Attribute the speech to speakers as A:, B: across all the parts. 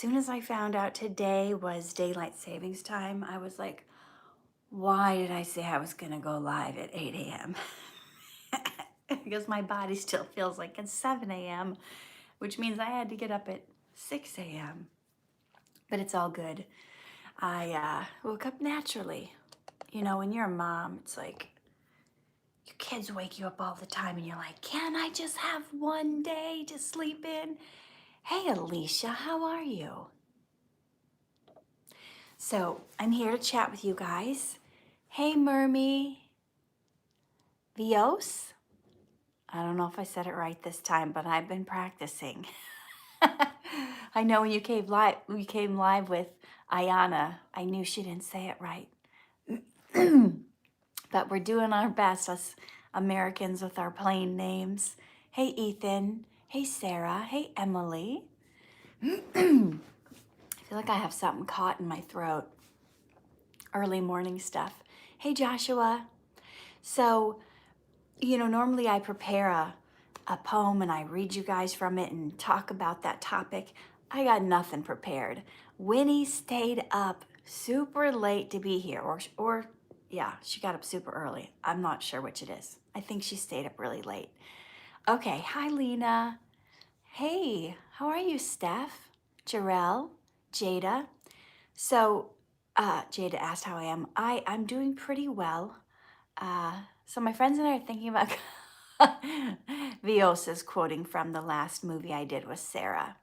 A: soon as I found out today was daylight savings time, I was like, why did I say I was going to go live at 8 a.m.? Because my body still feels like it's 7 a.m., which means I had to get up at 6 a.m. But it's all good. I woke up naturally. You know, when you're a mom, it's like your kids wake you up all the time and you're like, can I just have one day to sleep in? Hey, Alicia, how are you? So I'm here to chat with you guys. Hey, Mermy. Vios? I don't know if I said it right this time, but I've been practicing. I know when you came live with Ayana, I knew she didn't say it right. But we're doing our best, us Americans with our plain names. Hey, Ethan. Hey, Sarah. Hey, Emily. I feel like I have something caught in my throat. Early morning stuff. Hey, Joshua. So, you know, normally I prepare a poem and I read you guys from it and talk about that topic. I got nothing prepared. Winnie stayed up super late to be here, or yeah, she got up super early. I'm not sure which it is. I think she stayed up really late. Okay, hi Lena. Hey, how are you, Steph? Jarell? Jada? So, Jada asked how I am. I'm doing pretty well. So my friends and I are thinking about Vios is quoting from the last movie I did with Sarah.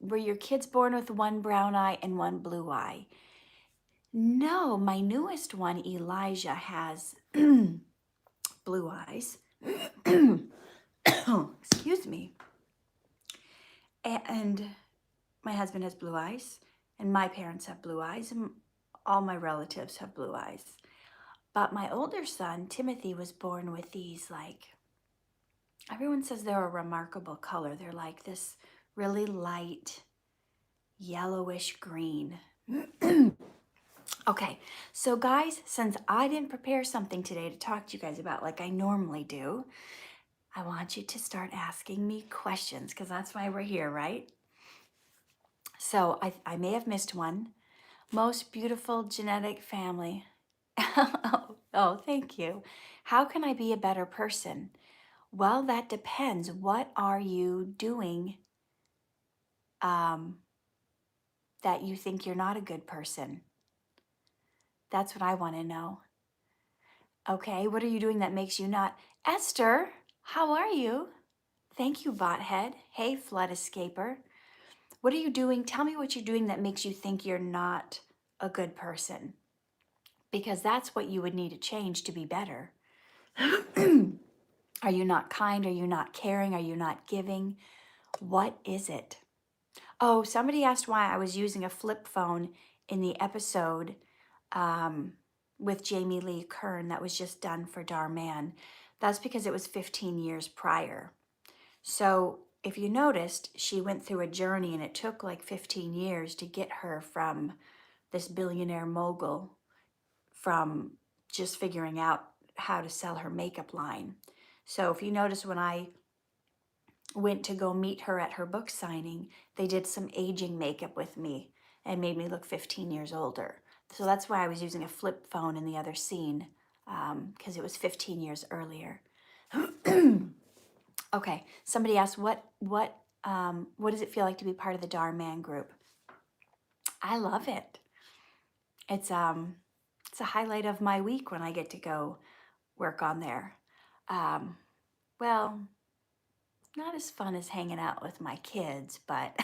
A: Were your kids born with one brown eye and one blue eye? No, my newest one, Elijah, has blue eyes. Excuse me. And my husband has blue eyes, and my parents have blue eyes, and all my relatives have blue eyes. But my older son, Timothy, was born with these, like, everyone says they're a remarkable color. They're like this really light yellowish green. Okay, so guys, since I didn't prepare something today to talk to you guys about like I normally do, I want you to start asking me questions because that's why we're here, right? So I may have missed one. Most beautiful genetic family. Oh, thank you. How can I be a better person? Well, that depends. What are you doing that you think you're not a good person? That's what I want to know. Okay, what are you doing that makes you not? Esther, how are you? Thank you, Bothead. Hey, Flood Escaper. What are you doing? Tell me what you're doing that makes you think you're not a good person. Because that's what you would need to change to be better. Are you not kind? Are you not caring? Are you not giving? What is it? Oh, somebody asked why I was using a flip phone in the episode with Jamie Lee Kern that was just done for Dhar Mann. That's because it was 15 years prior. So if you noticed, she went through a journey and it took like 15 years to get her from this billionaire mogul from just figuring out how to sell her makeup line. So if you notice, when I went to go meet her at her book signing, they did some aging makeup with me and made me look 15 years older. So that's why I was using a flip phone in the other scene, because it was 15 years earlier. Okay, somebody asked, what does it feel like to be part of the Dhar Mann group? I love it. It's a highlight of my week when I get to go work on there. Well, not as fun as hanging out with my kids, but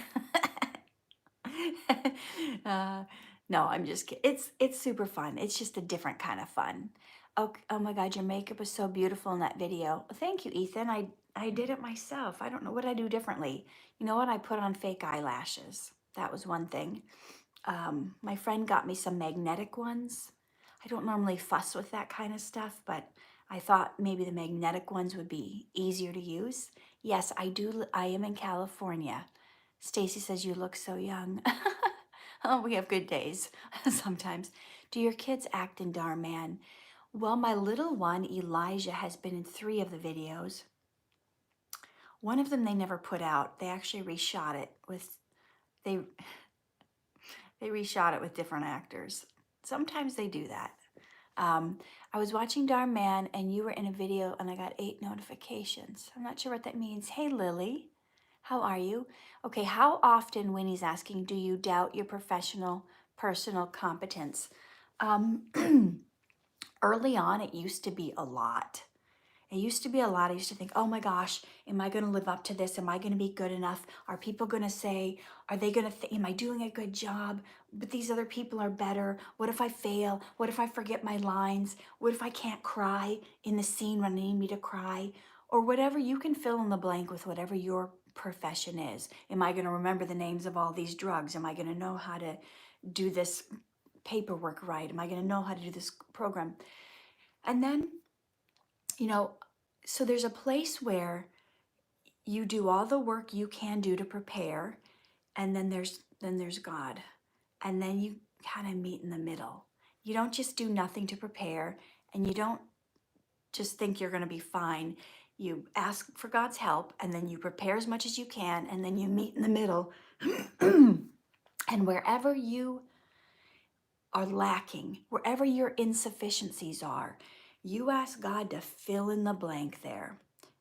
A: no, I'm just kidding. It's super fun. It's just a different kind of fun. Oh my God, your makeup was so beautiful in that video. Thank you, Ethan. I did it myself. I don't know what I do differently. You know what? I put on fake eyelashes. That was one thing. My friend got me some magnetic ones. I don't normally fuss with that kind of stuff, but I thought maybe the magnetic ones would be easier to use. Yes, I do. I am in California. Stacy says you look so young. Oh, we have good days sometimes. Do your kids act in Dhar Mann? Well, my little one, Elijah, has been in 3 of the videos. One of them they never put out. They actually reshot it with they they reshot it with different actors. Sometimes they do that. I was watching Dhar Mann and you were in a video and I got 8 notifications. I'm not sure what that means. Hey, Lily, how are you? Okay, how often, Winnie's asking, do you doubt your personal competence? Early on, it used to be a lot. It used to be a lot. I used to think, oh my gosh, am I going to live up to this? Am I going to be good enough? Are people going to say, are they going to think, am I doing a good job? But these other people are better. What if I fail? What if I forget my lines? What if I can't cry in the scene when they need me to cry? Or whatever, you can fill in the blank with whatever your profession is. Am I going to remember the names of all these drugs? Am I going to know how to do this paperwork right? Am I going to know how to do this program? And then, you know, so there's a place where you do all the work you can do to prepare, and then there's God. And then you kind of meet in the middle. You don't just do nothing to prepare, and you don't just think you're going to be fine. You ask for God's help, and then you prepare as much as you can, and then you meet in the middle. And wherever you are lacking, wherever your insufficiencies are, you ask God to fill in the blank there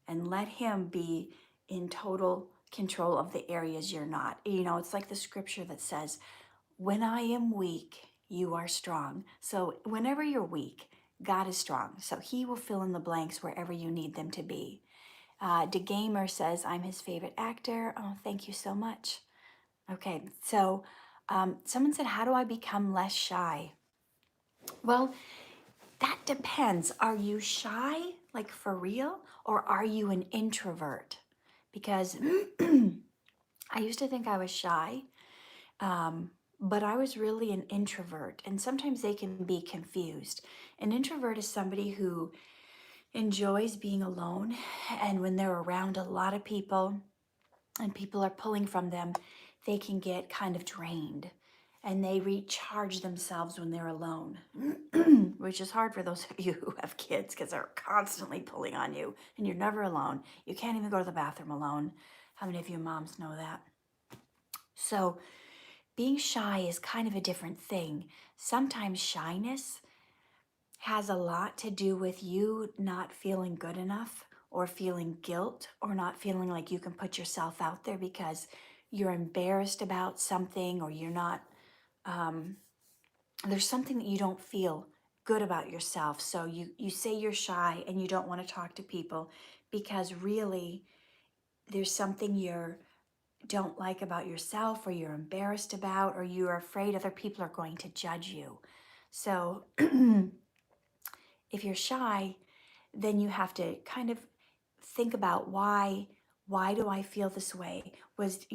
A: and let Him be in total control of the areas you're not. You know, it's like the scripture that says, when I am weak, you are strong. So whenever you're weak, God is strong. So He will fill in the blanks wherever you need them to be. DeGamer says, I'm his favorite actor. Oh, thank you so much. Okay, so someone said, how do I become less shy? Well, that depends. Are you shy, like for real, or are you an introvert? Because I used to think I was shy, but I was really an introvert, and sometimes they can be confused. An introvert is somebody who enjoys being alone, and when they're around a lot of people and people are pulling from them, they can get kind of drained and they recharge themselves when they're alone, which is hard for those of you who have kids because they're constantly pulling on you and you're never alone. You can't even go to the bathroom alone. How many of you moms know that? So being shy is kind of a different thing. Sometimes shyness has a lot to do with you not feeling good enough or feeling guilt or not feeling like you can put yourself out there because you're embarrassed about something or you're not, there's something that you don't feel good about yourself. So you say you're shy and you don't want to talk to people because really there's something you don't like about yourself or you're embarrassed about or you're afraid other people are going to judge you. So if you're shy, then you have to kind of think about why do I feel this way? Was,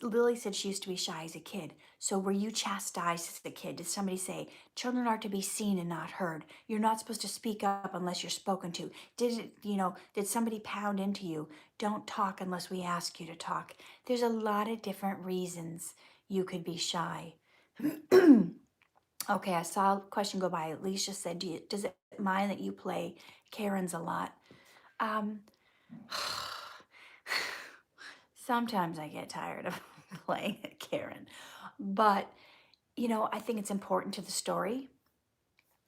A: Lily said she used to be shy as a kid. So were you chastised as a kid? Did somebody say, children are to be seen and not heard? You're not supposed to speak up unless you're spoken to. Did somebody pound into you? Don't talk unless we ask you to talk. There's a lot of different reasons you could be shy. Okay, I saw a question go by. Alicia said, does it mind that you play Karen's a lot? Um, Sometimes I get tired of playing Karen, but I think it's important to the story,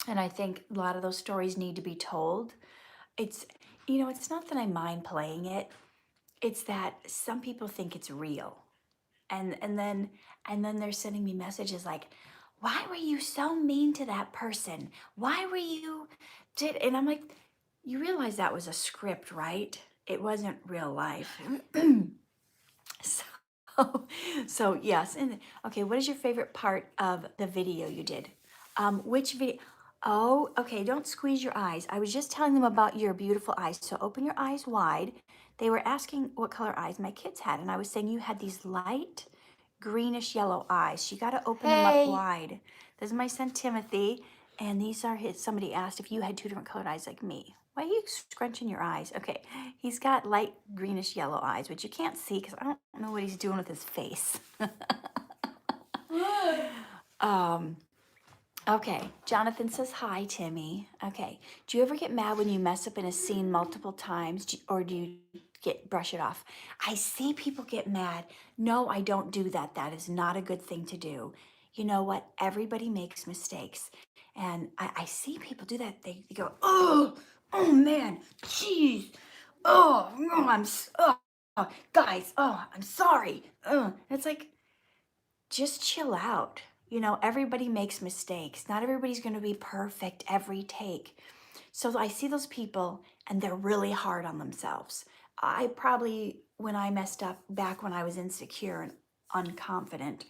A: and I think a lot of those stories need to be told. It's it's not that I mind playing it; it's that some people think it's real, and then they're sending me messages like, "Why were you so mean to that person? Why were you did?" And I'm like, "You realize that was a script, right? It wasn't real life." So yes, and okay, what is your favorite part of the video you did? Which video? Oh, okay, don't squeeze your eyes. I was just telling them about your beautiful eyes. So open your eyes wide. They were asking what color eyes my kids had, and I was saying you had these light greenish yellow eyes. You got to open them up wide. This is my son Timothy, and these are his. Somebody asked if you had two different colored eyes like me. Why are you scrunching your eyes? Okay, he's got light greenish yellow eyes, which you can't see because I don't know what he's doing with his face. Okay, Jonathan says hi, Timmy. Okay, do you ever get mad when you mess up in a scene multiple times, or do you brush it off. I see people get mad. No, I don't do that. That is not a good thing to do. You know what? Everybody makes mistakes. And I see people do that. They go, oh man, jeez. Oh, no, oh, guys, oh, I'm sorry. It's like, just chill out. You know, everybody makes mistakes. Not everybody's going to be perfect every take. So I see those people and they're really hard on themselves. I probably, when I messed up back when I was insecure and unconfident,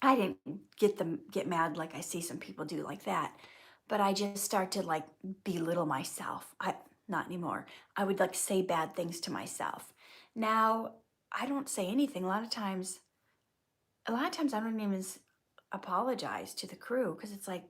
A: I didn't get mad like I see some people do like that. But I just start to like belittle myself. Not anymore. I would like say bad things to myself. Now I don't say anything. A lot of times I don't even apologize to the crew because it's like,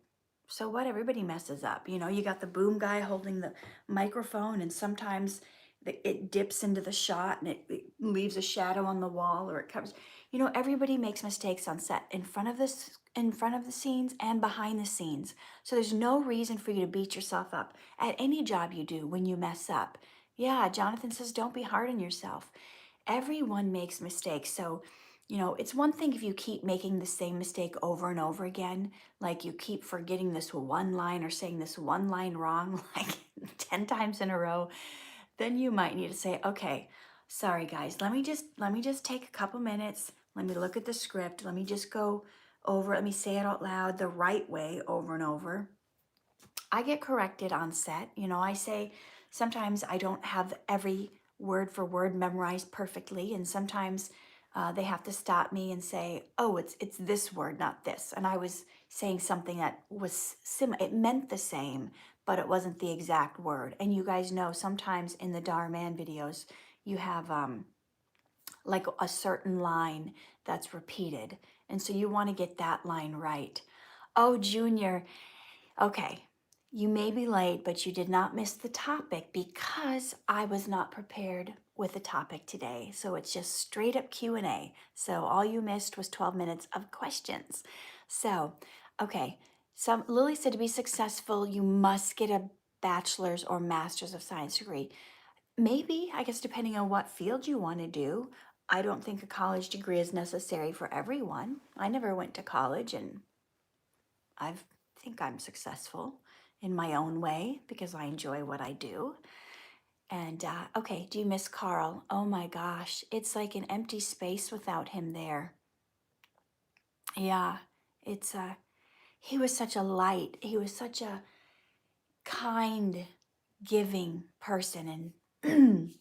A: so what? Everybody messes up. You know, you got the boom guy holding the microphone, and sometimes it dips into the shot and it leaves a shadow on the wall or it covers. You know, everybody makes mistakes on set in front of the scenes and behind the scenes. So there's no reason for you to beat yourself up at any job you do when you mess up. Yeah, Jonathan says don't be hard on yourself. Everyone makes mistakes. So, you know, it's one thing if you keep making the same mistake over and over again, like you keep forgetting this one line or saying this one line wrong, like 10 times in a row, then you might need to say, okay, sorry guys, let me just take a couple minutes. Let me look at the script. Let me just go over, let me say it out loud the right way over and over. I get corrected on set. You know, I say sometimes I don't have every word for word memorized perfectly, and sometimes they have to stop me and say, "Oh, it's this word, not this." And I was saying something that was it meant the same, but it wasn't the exact word. And you guys know sometimes in the Dhar Mann videos, you have like a certain line that's repeated, and so you want to get that line right. Oh, Junior, okay, you may be late, but you did not miss the topic because I was not prepared with the topic today. So it's just straight up Q&A. So all you missed was 12 minutes of questions. So, okay, Lily said to be successful, you must get a bachelor's or master's of science degree. Maybe, I guess, depending on what field you want to do. I don't think a college degree is necessary for everyone. I never went to college and I think I'm successful in my own way because I enjoy what I do. And okay, do you miss Carl? Oh my gosh, it's like an empty space without him there. Yeah, it's he was such a light. He was such a kind, giving person, and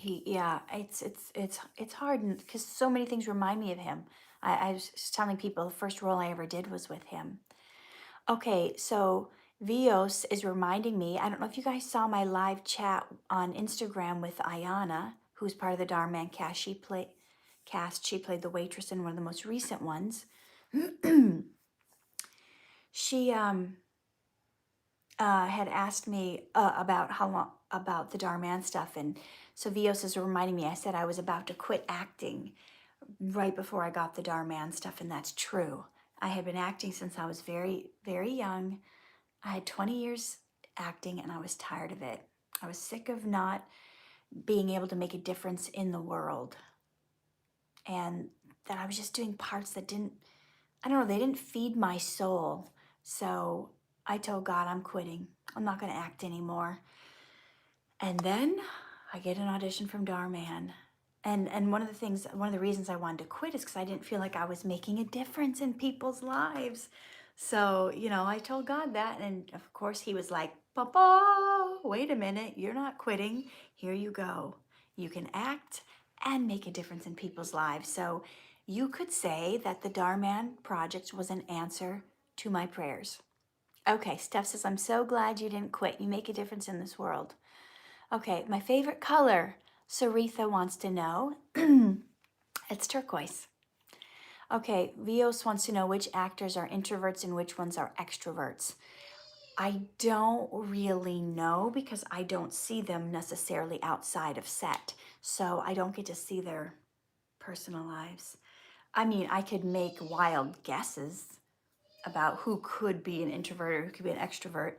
A: yeah, it's hard because so many things remind me of him. I was telling people the first role I ever did was with him. Okay, so Vios is reminding me, I don't know if you guys saw my live chat on Instagram with Ayana, who's part of the Dhar Mann cast. She played the waitress in one of the most recent ones. She had asked me about how long about the Dhar Mann stuff, and so Vios is reminding me. I said I was about to quit acting right before I got the Dhar Mann stuff, and that's true. I had been acting since I was very, very young. I had 20 years acting and I was tired of it. I was sick of not being able to make a difference in the world. And that I was just doing parts that I don't know, they didn't feed my soul. So I told God, I'm quitting. I'm not going to act anymore. And then I get an audition from Dhar Mann. And one of the reasons I wanted to quit is because I didn't feel like I was making a difference in people's lives. So, you know, I told God that, and of course he was like, Papa, wait a minute, you're not quitting. Here you go. You can act and make a difference in people's lives. So you could say that the Dhar Mann project was an answer to my prayers. Okay, Steph says, I'm so glad you didn't quit. You make a difference in this world. Okay, my favorite color, Saritha wants to know. It's turquoise. Okay, Vios wants to know which actors are introverts and which ones are extroverts. I don't really know because I don't see them necessarily outside of set. So I don't get to see their personal lives. I mean, I could make wild guesses about who could be an introvert or who could be an extrovert.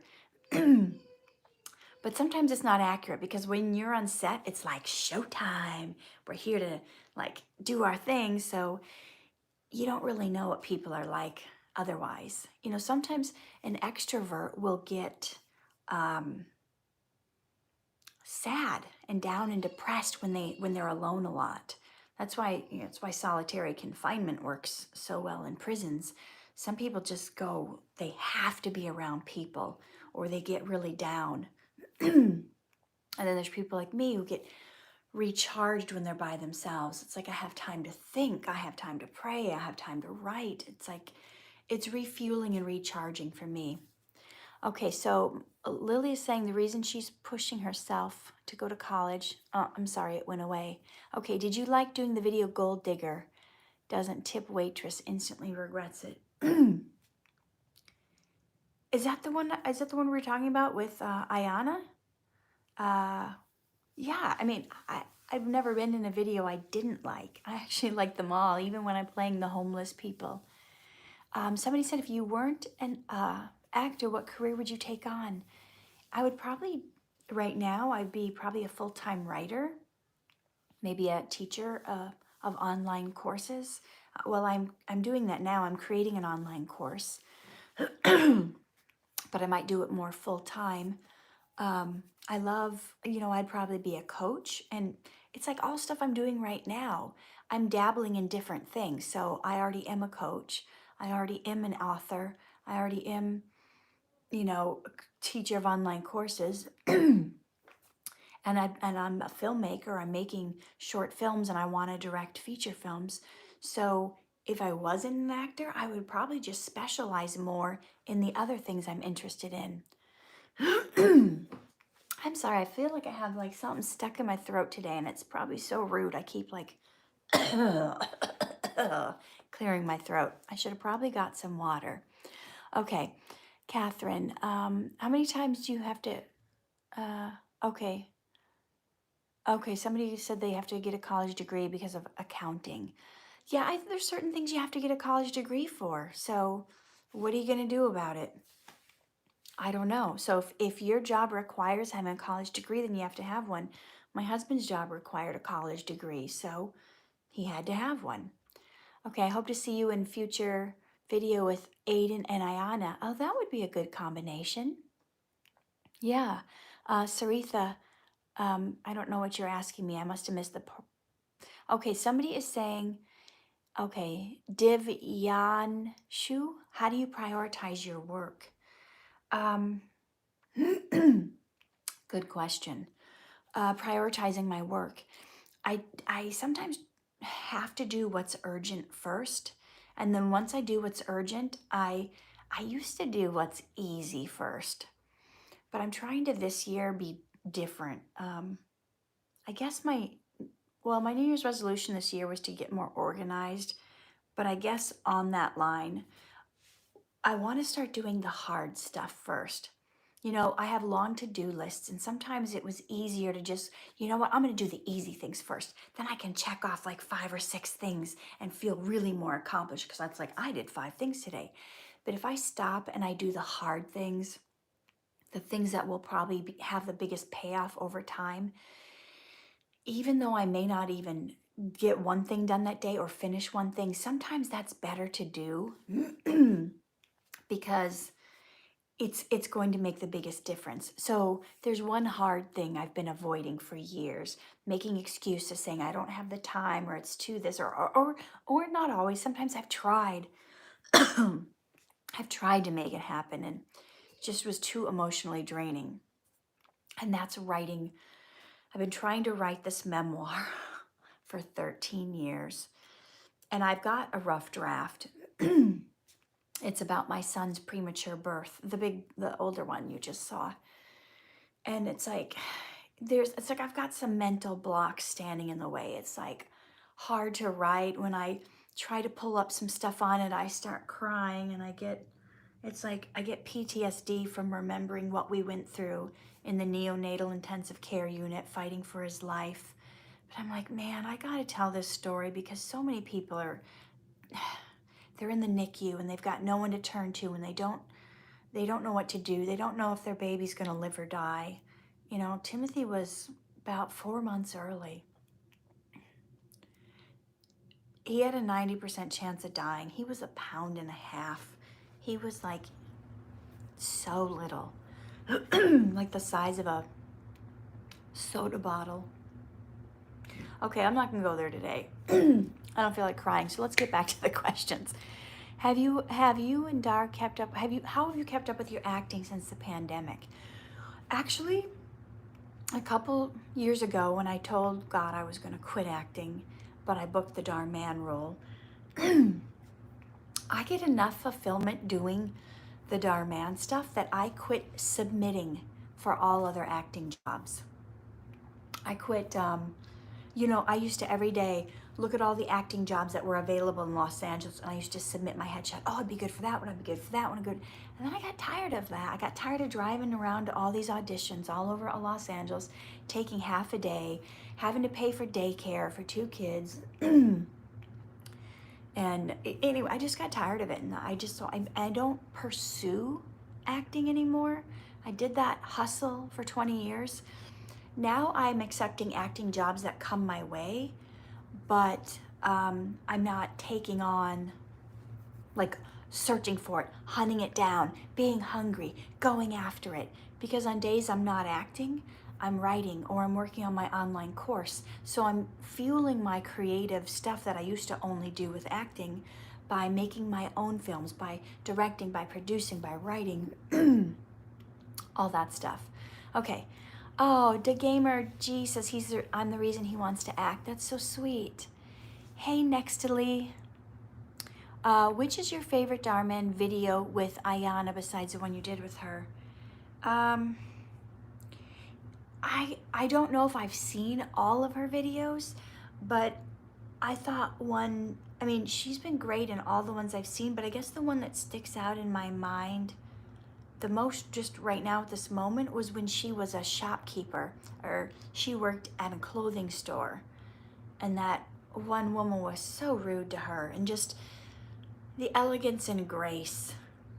A: But sometimes it's not accurate because when you're on set, it's like showtime. We're here to like do our thing. So you don't really know what people are like otherwise. You know, sometimes an extrovert will get sad and down and depressed when they're alone a lot. That's why, you know, it's why solitary confinement works so well in prisons. Some people just go, they have to be around people or they get really down. And then there's people like me who get recharged when they're by themselves. It's like I have time to think, I have time to pray, I have time to write. It's like it's refueling and recharging for me. Okay, so Lily is saying the reason she's pushing herself to go to college. Oh, I'm sorry, it went away. Okay, did you like doing the video Gold Digger? Doesn't tip waitress, instantly regrets it. Is that the one? Is that the one we were talking about with Ayana? Yeah, I mean, I've never been in a video I didn't like. I actually like them all, even when I'm playing the homeless people. Somebody said if you weren't an actor, what career would you take on? I would probably, right now, I'd be probably a full-time writer, maybe a teacher of online courses. Well, I'm doing that now. I'm creating an online course, but I might do it more full-time. I love, you know, I'd probably be a coach, and it's like all stuff I'm doing right now. I'm dabbling in different things. So I already am a coach. I already am an author. I already am, you know, a teacher of online courses. And I'm a filmmaker. I'm making short films and I want to direct feature films. So if I wasn't an actor, I would probably just specialize more in the other things I'm interested in. I'm sorry, I feel like I have like something stuck in my throat today and it's probably so rude. I keep like clearing my throat. I should have probably got some water. Okay, Catherine, how many times do you have to, okay. Okay, somebody said they have to get a college degree because of accounting. Yeah, there's certain things you have to get a college degree for. So what are you going to do about it? I don't know. So if your job requires having a college degree, then you have to have one. My husband's job required a college degree, so he had to have one. Okay, I hope to see you in future video with Aiden and Ayana. Oh, that would be a good combination. Yeah. Saritha, I don't know what you're asking me. I must have missed the Okay, somebody is saying, okay, Divyanshu, how do you prioritize your work? Good question. Prioritizing my work. I sometimes have to do what's urgent first. And then once I do what's urgent, I used to do what's easy first. But I'm trying to this year be different. I guess my New Year's resolution this year was to get more organized. But I guess on that line, I want to start doing the hard stuff first. You know, I have long to-do lists, and sometimes it was easier to just, you know what, I'm going to do the easy things first. Then I can check off like 5 or 6 things and feel really more accomplished because that's like, I did 5 things today. But if I stop and I do the hard things, the things that will probably have the biggest payoff over time, even though I may not even get one thing done that day or finish one thing, sometimes that's better to do because it's going to make the biggest difference. So there's one hard thing I've been avoiding for years, making excuses, saying I don't have the time or it's too this or not always. Sometimes I've tried. I've tried to make it happen and it just was too emotionally draining. And that's writing. I've been trying to write this memoir for 13 years. And I've got a rough draft. It's about my son's premature birth, the older one you just saw. And it's like, I've got some mental blocks standing in the way. It's like hard to write. When I try to pull up some stuff on it, I start crying and I get PTSD from remembering what we went through in the neonatal intensive care unit fighting for his life. But I'm like, man, I gotta tell this story because so many people they're in the NICU and they've got no one to turn to and they don't know what to do. They don't know if their baby's gonna live or die. You know, Timothy was about 4 months early. He had a 90% chance of dying. He was 1.5 pounds. He was like so little, like the size of a soda bottle. Okay, I'm not gonna go there today. I don't feel like crying, so let's get back to the questions. Have you and Dhar kept up? How have you kept up with your acting since the pandemic? Actually, a couple years ago, when I told God I was going to quit acting, but I booked the Dhar Mann role, I get enough fulfillment doing the Dhar Mann stuff that I quit submitting for all other acting jobs. I quit, you know, I used to every day look at all the acting jobs that were available in Los Angeles, and I used to submit my headshot. Oh, I'd be good for that one. I'd be good for that one. Good. And then I got tired of that. I got tired of driving around to all these auditions all over Los Angeles, taking half a day, having to pay for daycare for 2 kids. And anyway, I just got tired of it, and I don't pursue acting anymore. I did that hustle for 20 years. Now I'm accepting acting jobs that come my way, but I'm not taking on, like, searching for it, hunting it down, being hungry, going after it. Because on days I'm not acting, I'm writing or I'm working on my online course. So I'm fueling my creative stuff that I used to only do with acting by making my own films, by directing, by producing, by writing, all that stuff. Okay. Oh, the gamer G says I'm the reason he wants to act. That's so sweet. Hey, Nextly. Which is your favorite Dhar Mann video with Ayana besides the one you did with her? I don't know if I've seen all of her videos, but I thought one, I mean, she's been great in all the ones I've seen, but I guess the one that sticks out in my mind the most just right now at this moment was when she was a shopkeeper, or she worked at a clothing store, and that one woman was so rude to her, and just the elegance and grace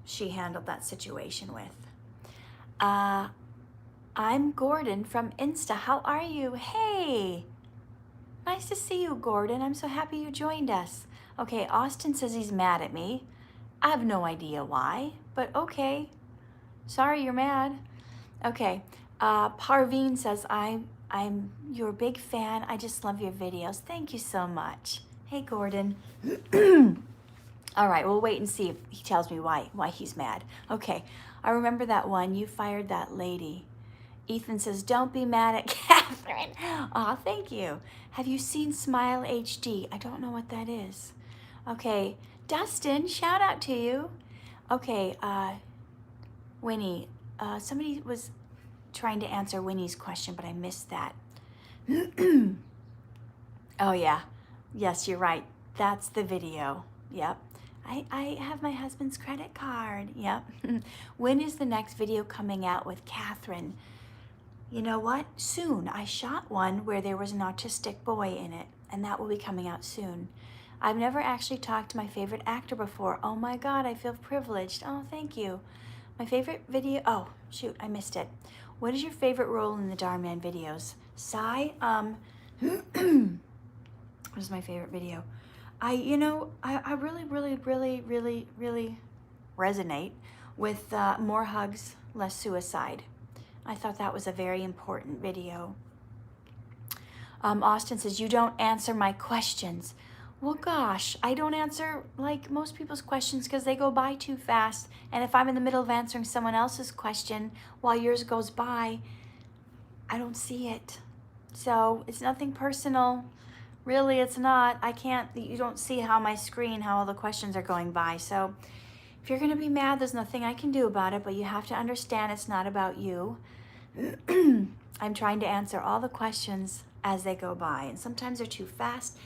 A: she handled that situation with. I'm Gordon from Insta. How are you? Hey, nice to see you, Gordon. I'm so happy you joined us. Okay, Austin says he's mad at me. I have no idea why, but okay. Sorry you're mad. Okay, Parveen says, I'm your big fan. I just love your videos. Thank you so much. Hey, Gordon. All right, we'll wait and see if he tells me why he's mad. Okay, I remember that one. You fired that lady. Ethan says, don't be mad at Catherine. Aw, thank you. Have you seen Smile HD? I don't know what that is. Okay, Dustin, shout out to you. Okay, Winnie, somebody was trying to answer Winnie's question, but I missed that. Oh yeah, yes, you're right. That's the video. Yep. I have my husband's credit card. Yep. When is the next video coming out with Catherine? You know what? Soon. I shot one where there was an autistic boy in it, and that will be coming out soon. I've never actually talked to my favorite actor before. Oh my God, I feel privileged. Oh, thank you. My favorite video, oh, shoot, I missed it. What is your favorite role in the Dhar Mann videos? Sai, what is my favorite video? I really resonate with More Hugs, Less Suicide. I thought that was a very important video. Austin says, you don't answer my questions. Well, gosh, I don't answer like most people's questions because they go by too fast. And if I'm in the middle of answering someone else's question while yours goes by, I don't see it. So it's nothing personal. Really, it's not. You don't see how my screen, how all the questions are going by. So if you're going to be mad, there's nothing I can do about it, but you have to understand it's not about you. I'm trying to answer all the questions as they go by, and sometimes they're too fast.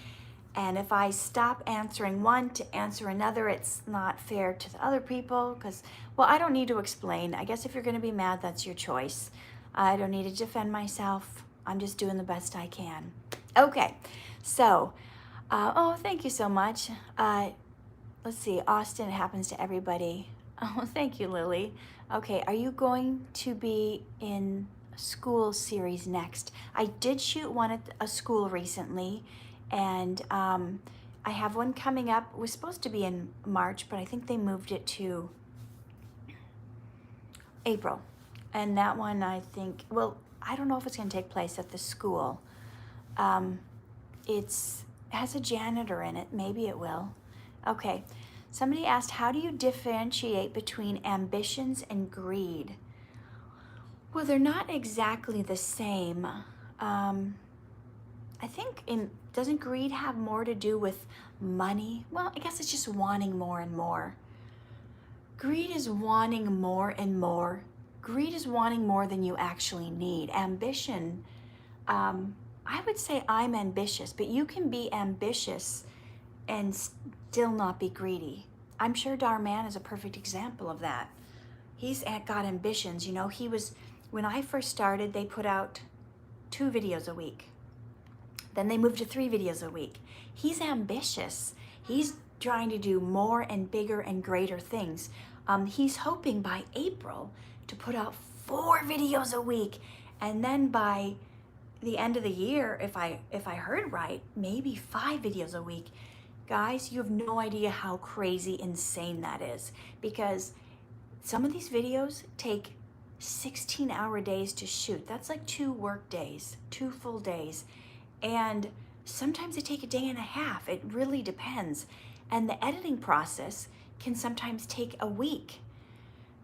A: And if I stop answering one to answer another, it's not fair to the other people because, well, I don't need to explain. I guess if you're going to be mad, that's your choice. I don't need to defend myself. I'm just doing the best I can. Okay, so, oh, thank you so much. Let's see, Austin, it happens to everybody. Oh, thank you, Lily. Okay, are you going to be in school series next. I did shoot one at a school recently, and I have one coming up. It was supposed to be in March, but I think they moved it to April. And that one, I think, well, I don't know if it's going to take place at the school. Um, it has a janitor in it. Maybe it will. Okay. Somebody asked, how do you differentiate between ambitions and greed? Well, they're not exactly the same. I think doesn't greed have more to do with money? Well, I guess it's just wanting more and more. Greed is wanting more and more. Greed is wanting more than you actually need. Ambition, I would say I'm ambitious, but you can be ambitious and still not be greedy. I'm sure Dhar Mann is a perfect example of that. He's got ambitions. You know, when I first started, they put out 2 videos a week. Then they moved to 3 videos a week. He's ambitious. He's trying to do more and bigger and greater things. He's hoping by April to put out 4 videos a week. And then by the end of the year, if I heard right, maybe 5 videos a week. Guys, you have no idea how crazy insane that is, because some of these videos take 16-hour days to shoot. That's like 2 work days, 2 full days. And sometimes they take a day and a half. It really depends. And the editing process can sometimes take a week.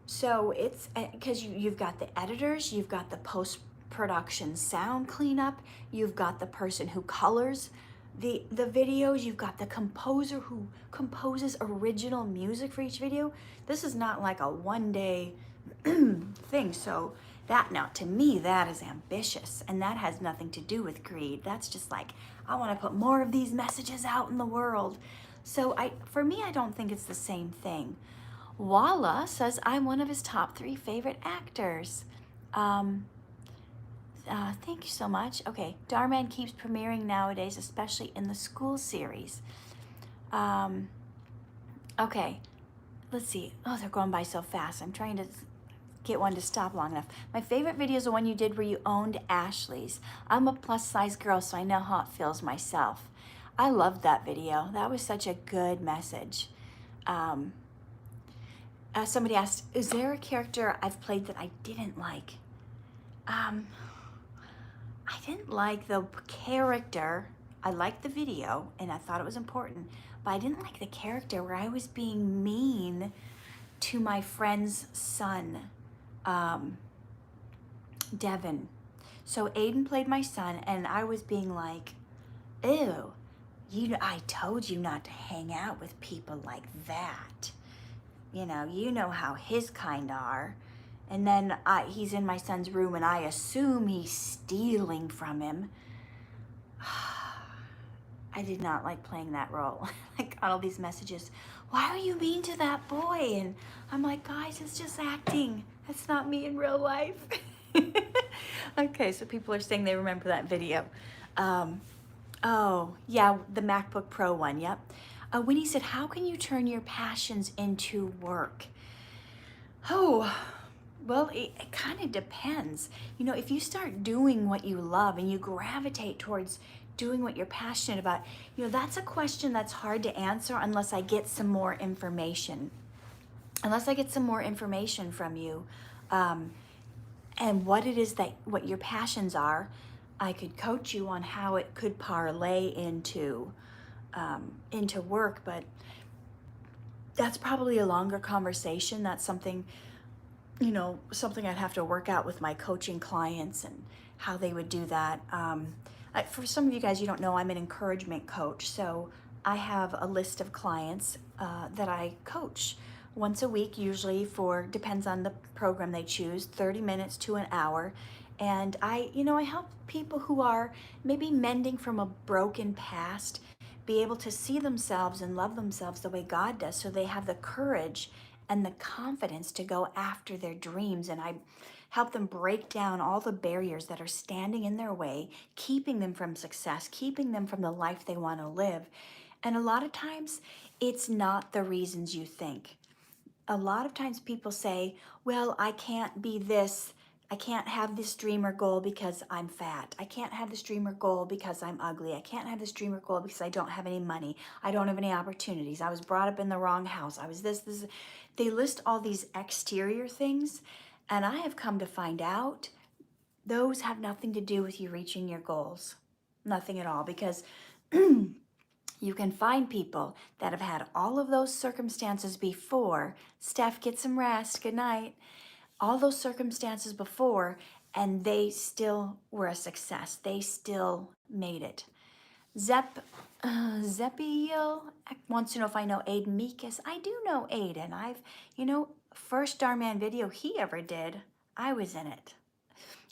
A: So it's because you've got the editors, you've got the post-production sound cleanup, you've got the person who colors the videos, you've got the composer who composes original music for each video. This is not like a one-day thing. So now to me, that is ambitious, and that has nothing to do with greed. That's just like, I want to put more of these messages out in the world. So for me, I don't think it's the same thing. Walla says I'm one of his top 3 favorite actors. Thank you so much. Okay, Dhar Mann keeps premiering nowadays, especially in the school series. Okay, let's see. Oh, they're going by so fast. I'm trying to get one to stop long enough. My favorite video is the one you did where you owned Ashley's. I'm a plus size girl, so I know how it feels myself. I loved that video. That was such a good message. Somebody asked, is there a character I've played that I didn't like? I didn't like the character. I liked the video and I thought it was important, but I didn't like the character where I was being mean to my friend's son, Devin. So Aiden played my son and I was being like, ew, I told you not to hang out with people like that. You know how his kind are. And then he's in my son's room and I assume he's stealing from him. I did not like playing that role. I got all these messages. Why are you mean to that boy? And I'm like, guys, it's just acting. That's not me in real life. Okay, so people are saying they remember that video. Oh, yeah, the MacBook Pro one, yep. Winnie said, how can you turn your passions into work? Oh, well, it kind of depends. You know, if you start doing what you love and you gravitate towards doing what you're passionate about, that's a question that's hard to answer unless I get some more information. Unless I get some more information from you and what it is what your passions are, I could coach you on how it could parlay into work, but that's probably a longer conversation. That's something I'd have to work out with my coaching clients and how they would do that. For some of you guys, you don't know, I'm an encouragement coach. So I have a list of clients that I coach once a week, usually depends on the program they choose, 30 minutes to an hour. And I help people who are maybe mending from a broken past be able to see themselves and love themselves the way God does, so they have the courage and the confidence to go after their dreams. And I help them break down all the barriers that are standing in their way, keeping them from success, keeping them from the life they want to live. And a lot of times, it's not the reasons you think. A lot of times people say, well, I can't be this I can't have this dream or goal because I'm fat. I can't have this dream or goal because I'm ugly. I can't have this dream or goal because I don't have any money. I don't have any opportunities. I was brought up in the wrong house. I was this. They list all these exterior things, and I have come to find out those have nothing to do with you reaching your goals. Nothing at all, because you can find people that have had all of those circumstances before. Steph, get some rest. Good night. All those circumstances before, and they still were a success. They still made it. Zeppiel wants to know if I know Aiden Meekus. I do know Aiden. First Dhar Mann video he ever did, I was in it.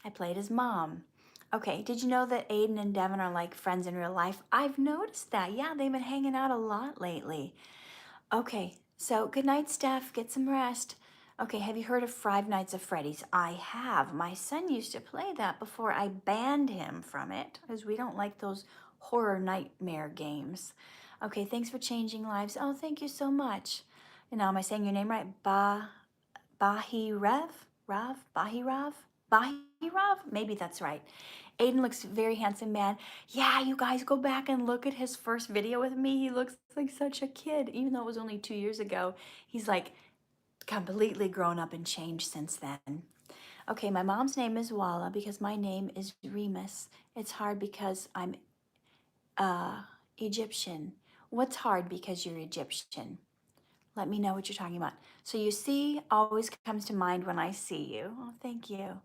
A: I played his mom. Okay, did you know that Aiden and Devin are like friends in real life? I've noticed that. Yeah, they've been hanging out a lot lately. Okay, so good night, Steph. Get some rest. Okay, have you heard of Five Nights at Freddy's? I have. My son used to play that before I banned him from it because we don't like those horror nightmare games. Okay, thanks for changing lives. Oh, thank you so much. And now, am I saying your name right? Bahirav? Bahirav? Bahirav? Maybe that's right. Aiden looks very handsome, man. Yeah, you guys go back and look at his first video with me. He looks like such a kid, even though it was only 2 years ago. He's like completely grown up and changed since then. Okay, my mom's name is Walla because my name is Remus. It's hard because I'm Egyptian. What's hard because you're Egyptian? Let me know what you're talking about. So you see always comes to mind when I see you. Oh, thank you.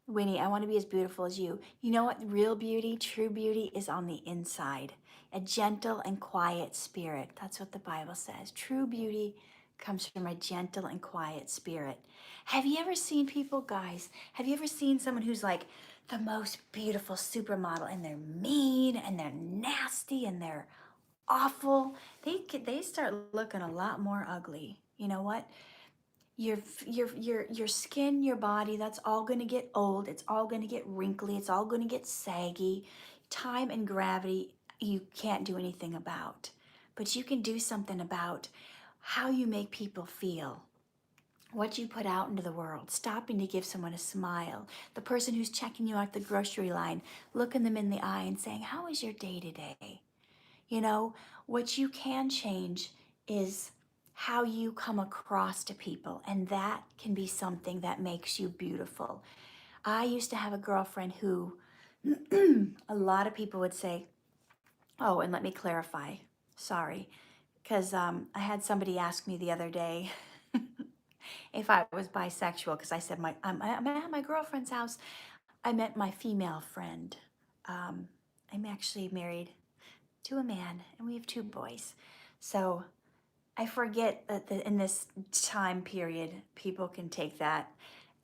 A: Winnie, I want to be as beautiful as you. You know what? Real beauty, true beauty is on the inside. A gentle and quiet spirit. That's what the Bible says. True beauty comes from a gentle and quiet spirit. Have you ever seen people, guys? Have you ever seen someone who's like the most beautiful supermodel and they're mean and they're nasty and they're awful? They start looking a lot more ugly. You know what? Your skin, your body, that's all going to get old. It's all going to get wrinkly. It's all going to get saggy. Time and gravity, you can't do anything about. But you can do something about how you make people feel, what you put out into the world, stopping to give someone a smile, the person who's checking you out the grocery line, looking them in the eye and saying, how is your day today? You know, what you can change is how you come across to people, and that can be something that makes you beautiful. I used to have a girlfriend who a lot of people would say, oh, and let me clarify, sorry, because I had somebody ask me the other day if I was bisexual, because I said I'm at my girlfriend's house. I met my female friend. I'm actually married to a man, and we have 2 boys. So I forget that in this time period, people can take that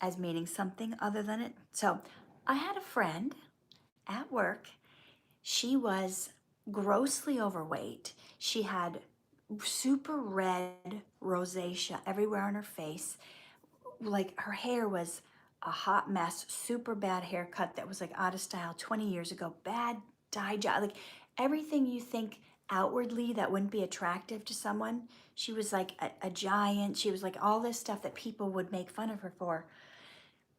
A: as meaning something other than it. So I had a friend at work. She was grossly overweight. She had super red rosacea everywhere on her face. Like her hair was a hot mess, super bad haircut that was like out of style 20 years ago, bad dye job, like everything you think outwardly that wouldn't be attractive to someone. She was like a giant. She was like all this stuff that people would make fun of her for.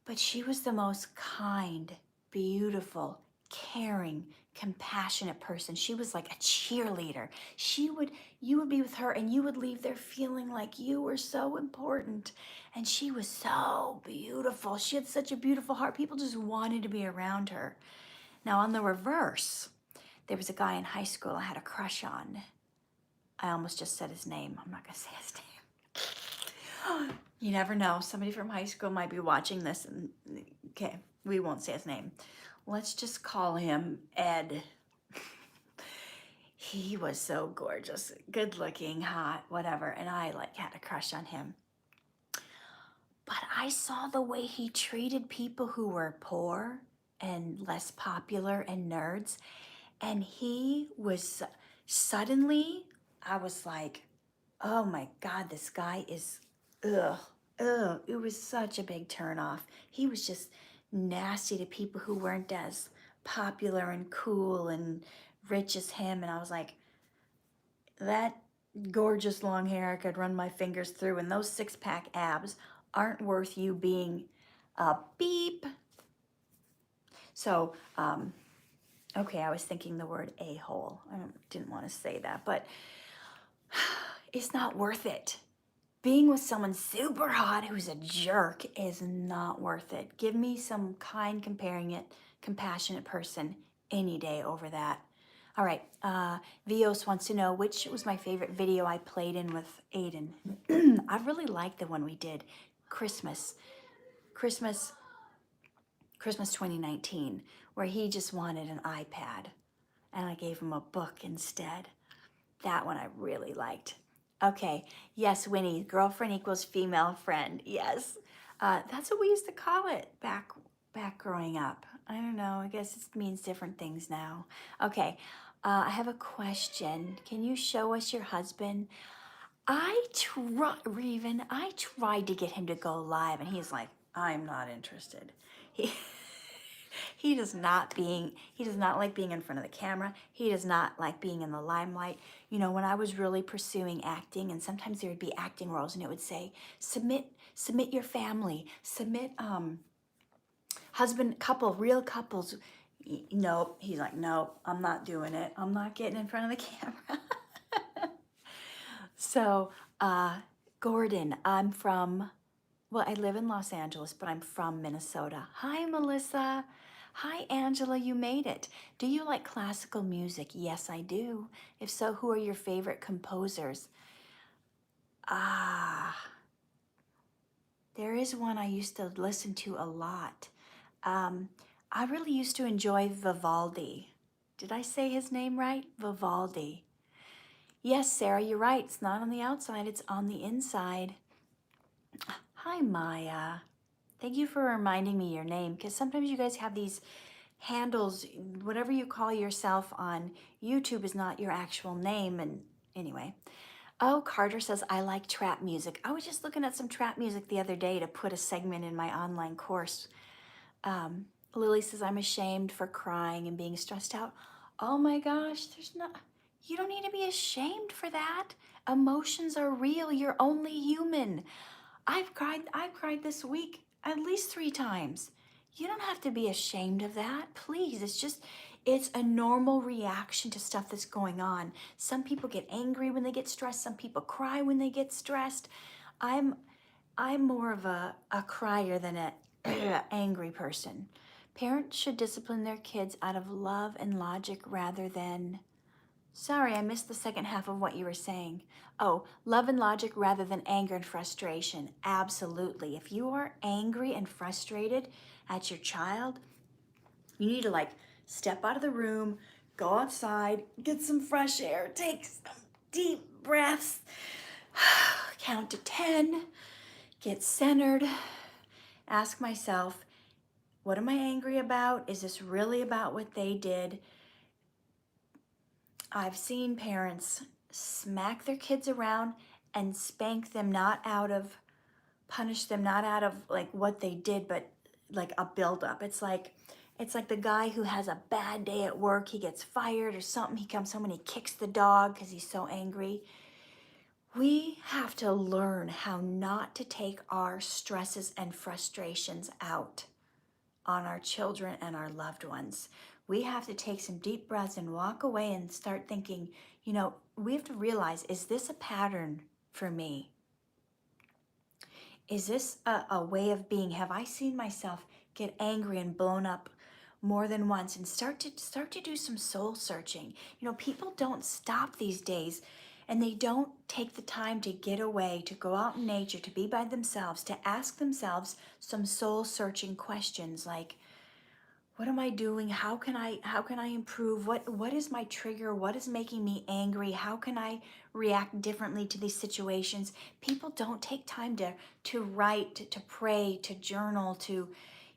A: But she was the most kind, beautiful, caring, compassionate person. She was like a cheerleader. You would be with her and you would leave there feeling like you were so important. And she was so beautiful. She had such a beautiful heart. People just wanted to be around her. Now, on the reverse, there was a guy in high school I had a crush on. I almost just said his name. I'm not going to say his name. You never know. Somebody from high school might be watching this. And okay, we won't say his name. Let's just call him Ed. He was so gorgeous, good looking, hot, whatever. And I had a crush on him. But I saw the way he treated people who were poor and less popular and nerds. And he was suddenly, I was like, oh my God, this guy is, ugh. It was such a big turnoff. He was just nasty to people who weren't as popular and cool and rich as him. And I was like, that gorgeous long hair I could run my fingers through, and those 6-pack abs aren't worth you being beep. So, okay, I was thinking the word a-hole. I didn't want to say that, but it's not worth it. Being with someone super hot who's a jerk is not worth it. Give me some kind, compassionate person any day over that. All right, Vios wants to know which was my favorite video I played in with Aiden. I really liked the one we did, Christmas 2019, where he just wanted an iPad and I gave him a book instead. That one I really liked. Okay, yes, Winnie, girlfriend equals female friend. Yes, that's what we used to call it back growing up. I don't know. I guess it means different things now. Okay, I have a question. Can you show us your husband? Reven, I tried to get him to go live, and he's like, I'm not interested. He he does not like being in front of the camera. He does not like being in the limelight. You know, when I was really pursuing acting, and sometimes there would be acting roles and it would say, submit your family, submit husband, couple, real couples. Nope. He's like, nope, I'm not doing it. I'm not getting in front of the camera. So, Gordon, I live in Los Angeles, but I'm from Minnesota. Hi, Melissa. Hi, Angela, you made it. Do you like classical music? Yes, I do. If so, who are your favorite composers? There is one I used to listen to a lot. I really used to enjoy Vivaldi. Did I say his name right? Vivaldi. Yes, Sarah, you're right. It's not on the outside, it's on the inside. Hi, Maya. Thank you for reminding me your name, because sometimes you guys have these handles, whatever you call yourself on YouTube is not your actual name. And anyway, oh, Carter says, I like trap music. I was just looking at some trap music the other day to put a segment in my online course. Lily says, I'm ashamed for crying and being stressed out. Oh my gosh, you don't need to be ashamed for that. Emotions are real. You're only human. I've cried this week at least 3 times. You don't have to be ashamed of that. Please, it's a normal reaction to stuff that's going on. Some people get angry when they get stressed. Some people cry when they get stressed. I'm more of a crier than an angry person. Parents should discipline their kids out of love and logic rather than... Sorry, I missed the second half of what you were saying. Oh, love and logic rather than anger and frustration. Absolutely. If you are angry and frustrated at your child, you need to step out of the room, go outside, get some fresh air, take some deep breaths, count to 10, get centered, ask myself, what am I angry about? Is this really about what they did? I've seen parents smack their kids around and spank them punish them not out of what they did, but like a buildup. It's like the guy who has a bad day at work, he gets fired or something, he comes home and he kicks the dog because he's so angry. We have to learn how not to take our stresses and frustrations out on our children and our loved ones. We have to take some deep breaths and walk away and start thinking, we have to realize, is this a pattern for me? Is this a way of being? Have I seen myself get angry and blown up more than once? And start to do some soul searching. People don't stop these days, and they don't take the time to get away, to go out in nature, to be by themselves, to ask themselves some soul searching questions like, what am I doing? How can I improve? What is my trigger? What is making me angry? How can I react differently to these situations? People don't take time to write, to pray, to journal, to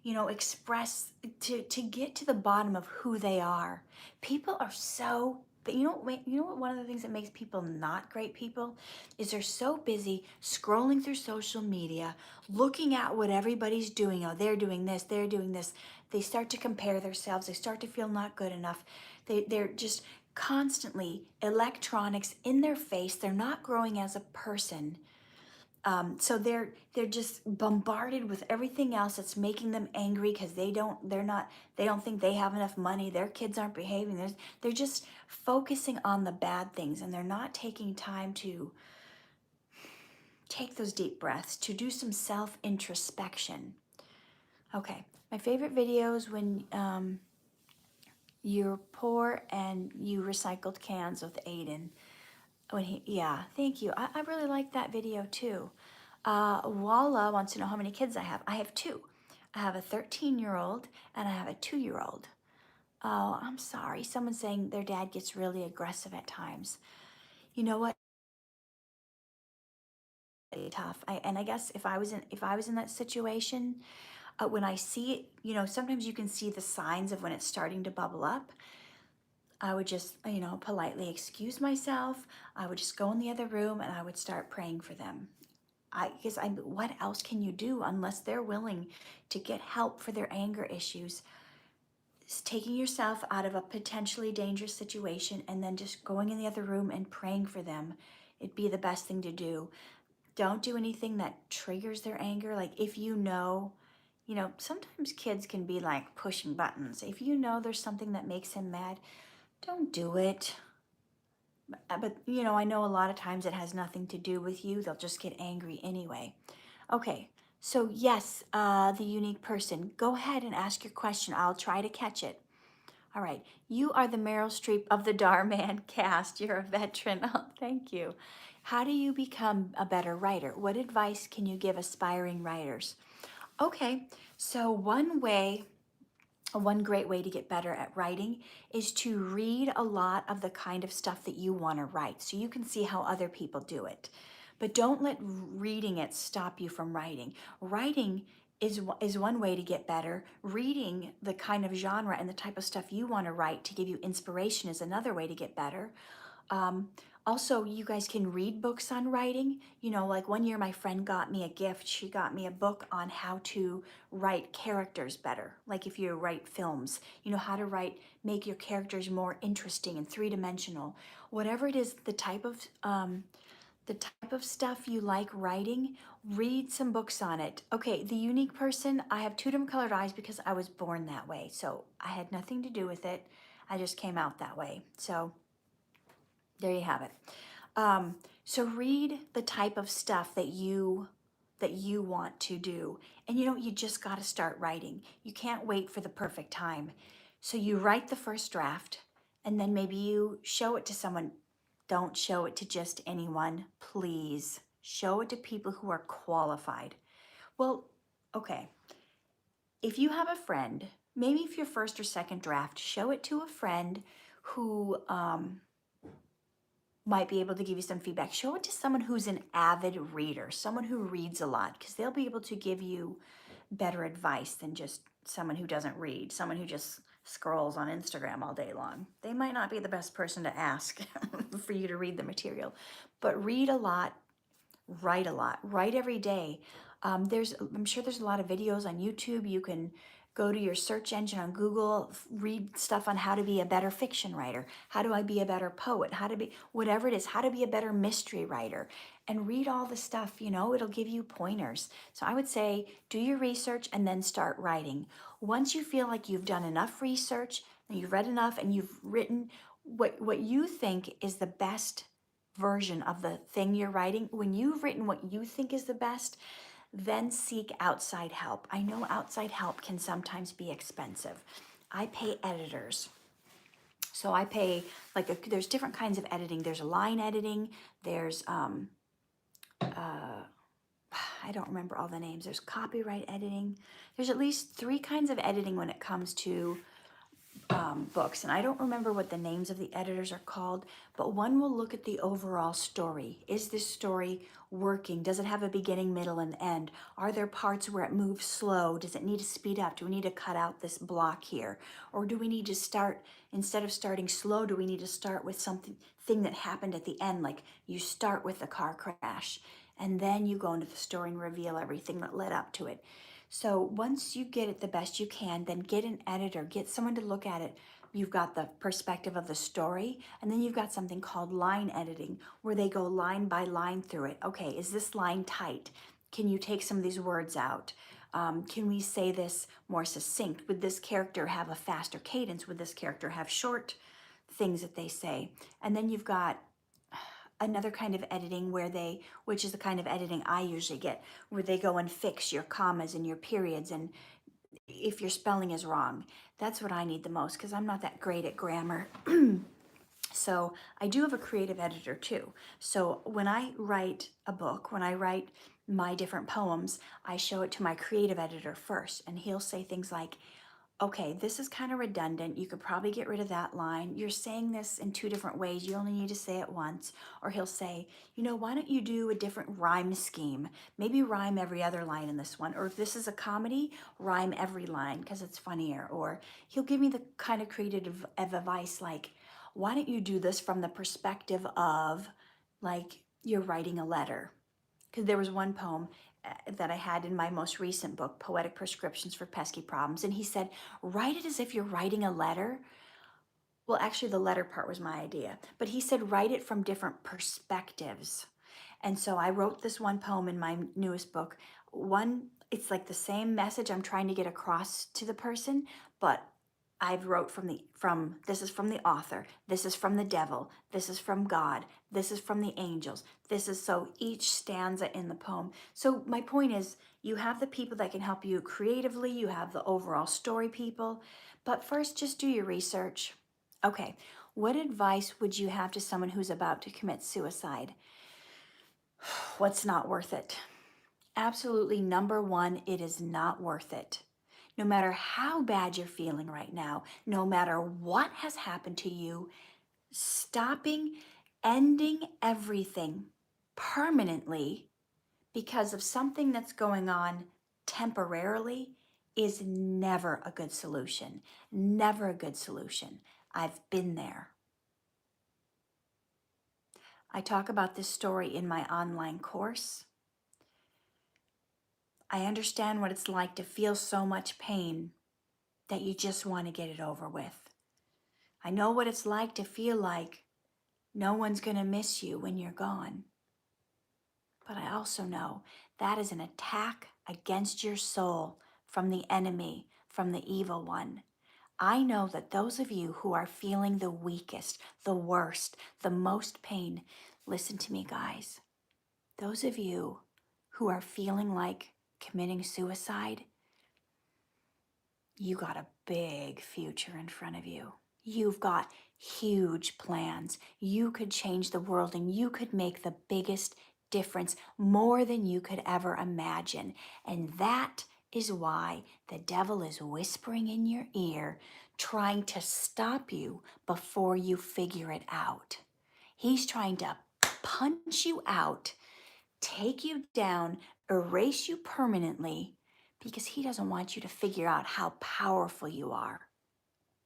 A: express, to get to the bottom of who they are. People are so... But you know what one of the things that makes people not great people is they're so busy scrolling through social media, looking at what everybody's doing. Oh, they're doing this, they're doing this. They start to compare themselves. They start to feel not good enough. They're just constantly electronics in their face. They're not growing as a person. So they're just bombarded with everything else that's making them angry because they don't think they have enough money. Their kids aren't behaving. They're just focusing on the bad things, and they're not taking time to take those deep breaths, to do some self introspection. Okay, my favorite videos when you're poor and you recycled cans with Aiden. When yeah, thank you. I really like that video too. Walla wants to know how many kids I have. I have two. I have a 13-year-old and I have a 2-year-old. Oh, I'm sorry. Someone's saying their dad gets really aggressive at times. You know what? Really tough. And I guess if I was in that situation, when I see it, sometimes you can see the signs of when it's starting to bubble up. I would just, politely excuse myself. I would just go in the other room and I would start praying for them. What else can you do unless they're willing to get help for their anger issues? It's taking yourself out of a potentially dangerous situation and then just going in the other room and praying for them. It'd be the best thing to do. Don't do anything that triggers their anger. Like if sometimes kids can be like pushing buttons. If you know there's something that makes him mad, don't do it. But I know a lot of times it has nothing to do with you. They'll just get angry anyway. Okay, so yes, the unique person. Go ahead and ask your question. I'll try to catch it. All right, you are the Meryl Streep of the Dhar Mann cast. You're a veteran. Oh, thank you. How do you become a better writer? What advice can you give aspiring writers? Okay, so one great way to get better at writing is to read a lot of the kind of stuff that you want to write so you can see how other people do it. But don't let reading it stop you from writing. Writing is one way to get better. Reading the kind of genre and the type of stuff you want to write to give you inspiration is another way to get better. Um, Also, you guys can read books on writing. Like one year my friend got me a gift. She got me a book on how to write characters better. Like if you write films, how to make your characters more interesting and three-dimensional. Whatever it is, the type of stuff you like writing, read some books on it. Okay, the unique person, I have two different colored eyes because I was born that way. So I had nothing to do with it. I just came out that way. So there you have it. So read the type of stuff that you want to do. And you just got to start writing. You can't wait for the perfect time. So you write the first draft and then maybe you show it to someone. Don't show it to just anyone, please. Show it to people who are qualified. Well, okay. If you have a friend, maybe if your first or second draft, show it to a friend who might be able to give you some feedback. Show it to someone who's an avid reader, someone who reads a lot, because they'll be able to give you better advice than just someone who doesn't read, someone who just scrolls on Instagram all day long. They might not be the best person to ask for you to read the material, but read a lot, write every day. I'm sure there's a lot of videos on YouTube. You can go to your search engine on Google, read stuff on how to be a better fiction writer. How do I be a better poet? How to be, whatever it is, how to be a better mystery writer. And read all the stuff, it'll give you pointers. So I would say do your research and then start writing. Once you feel like you've done enough research and you've read enough and you've written what you think is the best version of the thing you're writing, when you've written what you think is the best, then seek outside help. I know outside help can sometimes be expensive. I pay editors. So I pay, there's different kinds of editing. There's line editing. There's, I don't remember all the names. There's copyright editing. There's at least 3 kinds of editing when it comes to books, and I don't remember what the names of the editors are called, but one will look at the overall story. Is this story working? Does it have a beginning, middle, and end? Are there parts where it moves slow? Does it need to speed up? Do we need to cut out this block here? Or do we need to start, instead of starting slow, do we need to start with something that happened at the end, like you start with the car crash, and then you go into the story and reveal everything that led up to it. So once you get it the best you can, then get an editor, get someone to look at it, you've got the perspective of the story, and then you've got something called line editing, where they go line by line through it. Okay, is this line tight? Can you take some of these words out? Can we say this more succinct? Would this character have a faster cadence? Would this character have short things that they say? And then you've got another kind of editing which is the kind of editing I usually get, where they go and fix your commas and your periods, and if your spelling is wrong. That's what I need the most, because I'm not that great at grammar. So I do have a creative editor too. So when I write a book, when I write my different poems, I show it to my creative editor first, and he'll say things like, okay, this is kind of redundant. You could probably get rid of that line. You're saying this in two different ways. You only need to say it once. Or he'll say, why don't you do a different rhyme scheme? Maybe rhyme every other line in this one. Or if this is a comedy, rhyme every line because it's funnier. Or he'll give me the kind of creative advice like, why don't you do this from the perspective of like you're writing a letter? Because there was one poem that I had in my most recent book, Poetic Prescriptions for Pesky Problems, and he said, write it as if you're writing a letter. Well, actually, the letter part was my idea, but he said, write it from different perspectives. And so I wrote this one poem in my newest book. It's like the same message I'm trying to get across to the person, but I've wrote from this is from the author, this is from the devil, this is from God, this is from the angels. This is so each stanza in the poem. So my point is, you have the people that can help you creatively, you have the overall story people, but first just do your research. Okay, what advice would you have to someone who's about to commit suicide? What's not worth it? Absolutely, number one, it is not worth it. No matter how bad you're feeling right now, no matter what has happened to you, stopping, ending everything permanently because of something that's going on temporarily is never a good solution. Never a good solution. I've been there. I talk about this story in my online course. I understand what it's like to feel so much pain that you just want to get it over with. I know what it's like to feel like no one's going to miss you when you're gone. But I also know that is an attack against your soul from the enemy, from the evil one. I know that those of you who are feeling the weakest, the worst, the most pain, listen to me, guys. Those of you who are feeling like committing suicide, you got a big future in front of you. You've got huge plans. You could change the world and you could make the biggest difference, more than you could ever imagine. And that is why the devil is whispering in your ear, trying to stop you before you figure it out. He's trying to punch you out, take you down, erase you permanently, because he doesn't want you to figure out how powerful you are,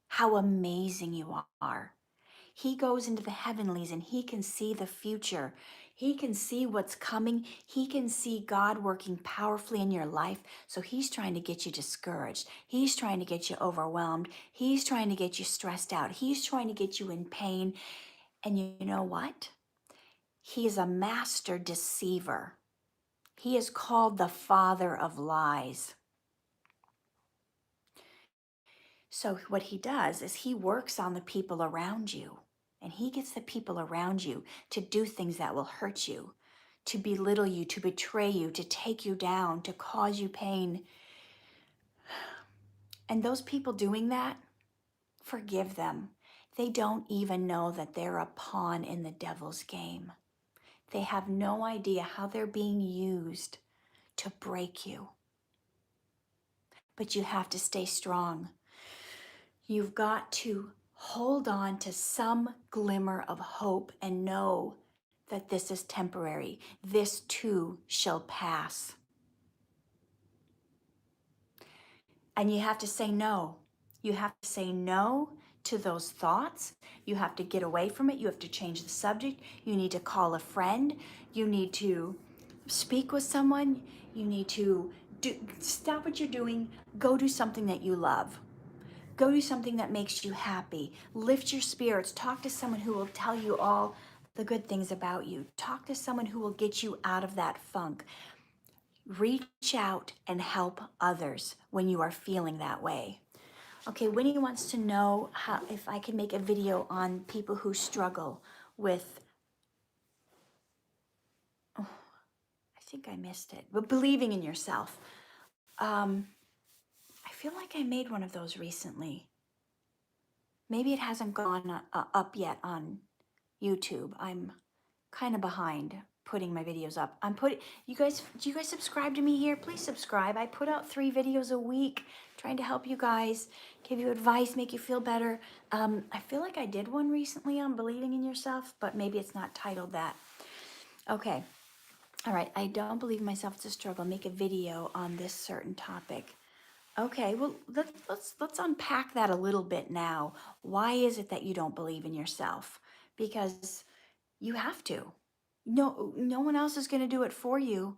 A: how amazing you are. He goes into the heavenlies and he can see the future. He can see what's coming. He can see God working powerfully in your life. So he's trying to get you discouraged. He's trying to get you overwhelmed. He's trying to get you stressed out. He's trying to get you in pain. And you know what? He is a master deceiver. He is called the father of lies. So what he does is he works on the people around you, and he gets the people around you to do things that will hurt you, to belittle you, to betray you, to take you down, to cause you pain. And those people doing that, forgive them. They don't even know that they're a pawn in the devil's game. They have no idea how they're being used to break you. But you have to stay strong. You've got to hold on to some glimmer of hope and know that this is temporary. This too shall pass. And you have to say no. You have to say no to those thoughts. You have to get away from it. You have to change the subject. You need to call a friend. You need to speak with someone. You need to stop what you're doing. Go do something that you love. Go do something that makes you happy. Lift your spirits. Talk to someone who will tell you all the good things about you. Talk to someone who will get you out of that funk. Reach out and help others when you are feeling that way. Okay, Winnie wants to know if I can make a video on people who struggle with, oh, I think I missed it, but believing in yourself. I feel like I made one of those recently. Maybe it hasn't gone up yet on YouTube. I'm kind of behind putting my videos up. Do you guys subscribe to me here? Please subscribe. I put out 3 videos a week trying to help you guys, give you advice, make you feel better. I feel like I did one recently on believing in yourself, but maybe it's not titled that. Okay. All right. I don't believe in myself. It's a struggle. Make a video on this certain topic. Okay, well, let's unpack that a little bit now. Why is it that you don't believe in yourself? Because you have to. No one else is going to do it for you,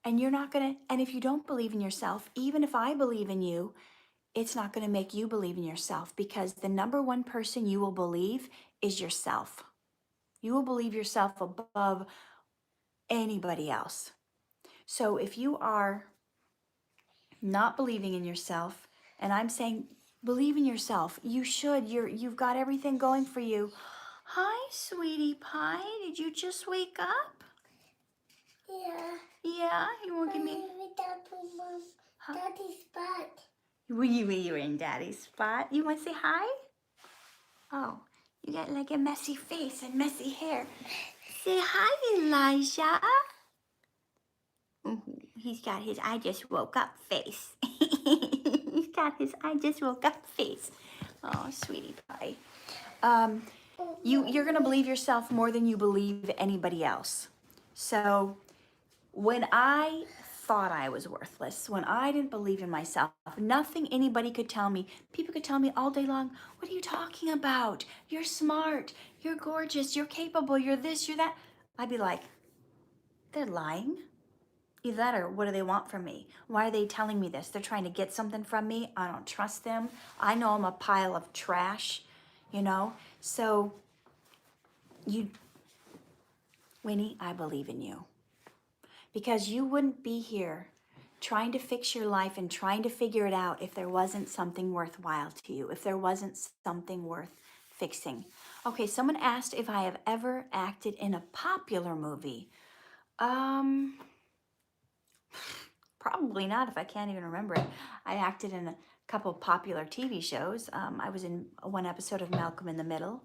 A: and you're not going to. And if you don't believe in yourself, even if I believe in you, it's not going to make you believe in yourself, because the number one person you will believe is yourself. You will believe yourself above anybody else. So if you are not believing in yourself, and I'm saying believe in yourself, you should. You've got everything going for you. Hi, sweetie pie. Did you just wake up?
B: Yeah.
A: Yeah, you won't give me.
B: Huh? Daddy's spot.
A: Were you in Daddy's spot? You want to say hi? Oh, you got like a messy face and messy hair. Say hi, Elijah. He's got his I just woke up face. He's got his I just woke up face. Oh, sweetie pie. You're gonna believe yourself more than you believe anybody else. So when I thought I was worthless, when I didn't believe in myself, nothing anybody could tell me. People could tell me all day long, what are you talking about? You're smart, you're gorgeous, you're capable, you're this, you're that. I'd be like, they're lying. Either that or what do they want from me? Why are they telling me this? They're trying to get something from me. I don't trust them. I know I'm a pile of trash, you know? So Winnie, I believe in you. Because you wouldn't be here trying to fix your life and trying to figure it out if there wasn't something worthwhile to you, if there wasn't something worth fixing. Okay, someone asked if I have ever acted in a popular movie. Probably not, if I can't even remember it. I acted in a couple popular TV shows. I was in one episode of Malcolm in the Middle,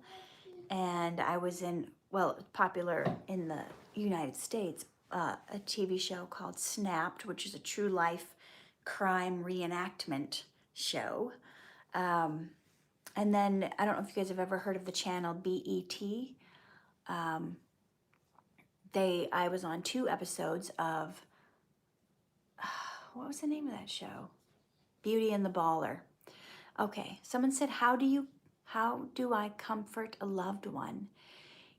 A: and I was in, well, popular in the United States, a TV show called Snapped, which is a true life crime reenactment show. And then, I don't know if you guys have ever heard of the channel BET. I was on 2 episodes of, what was the name of that show? Beauty and the Baller. Okay, someone said, how do I comfort a loved one?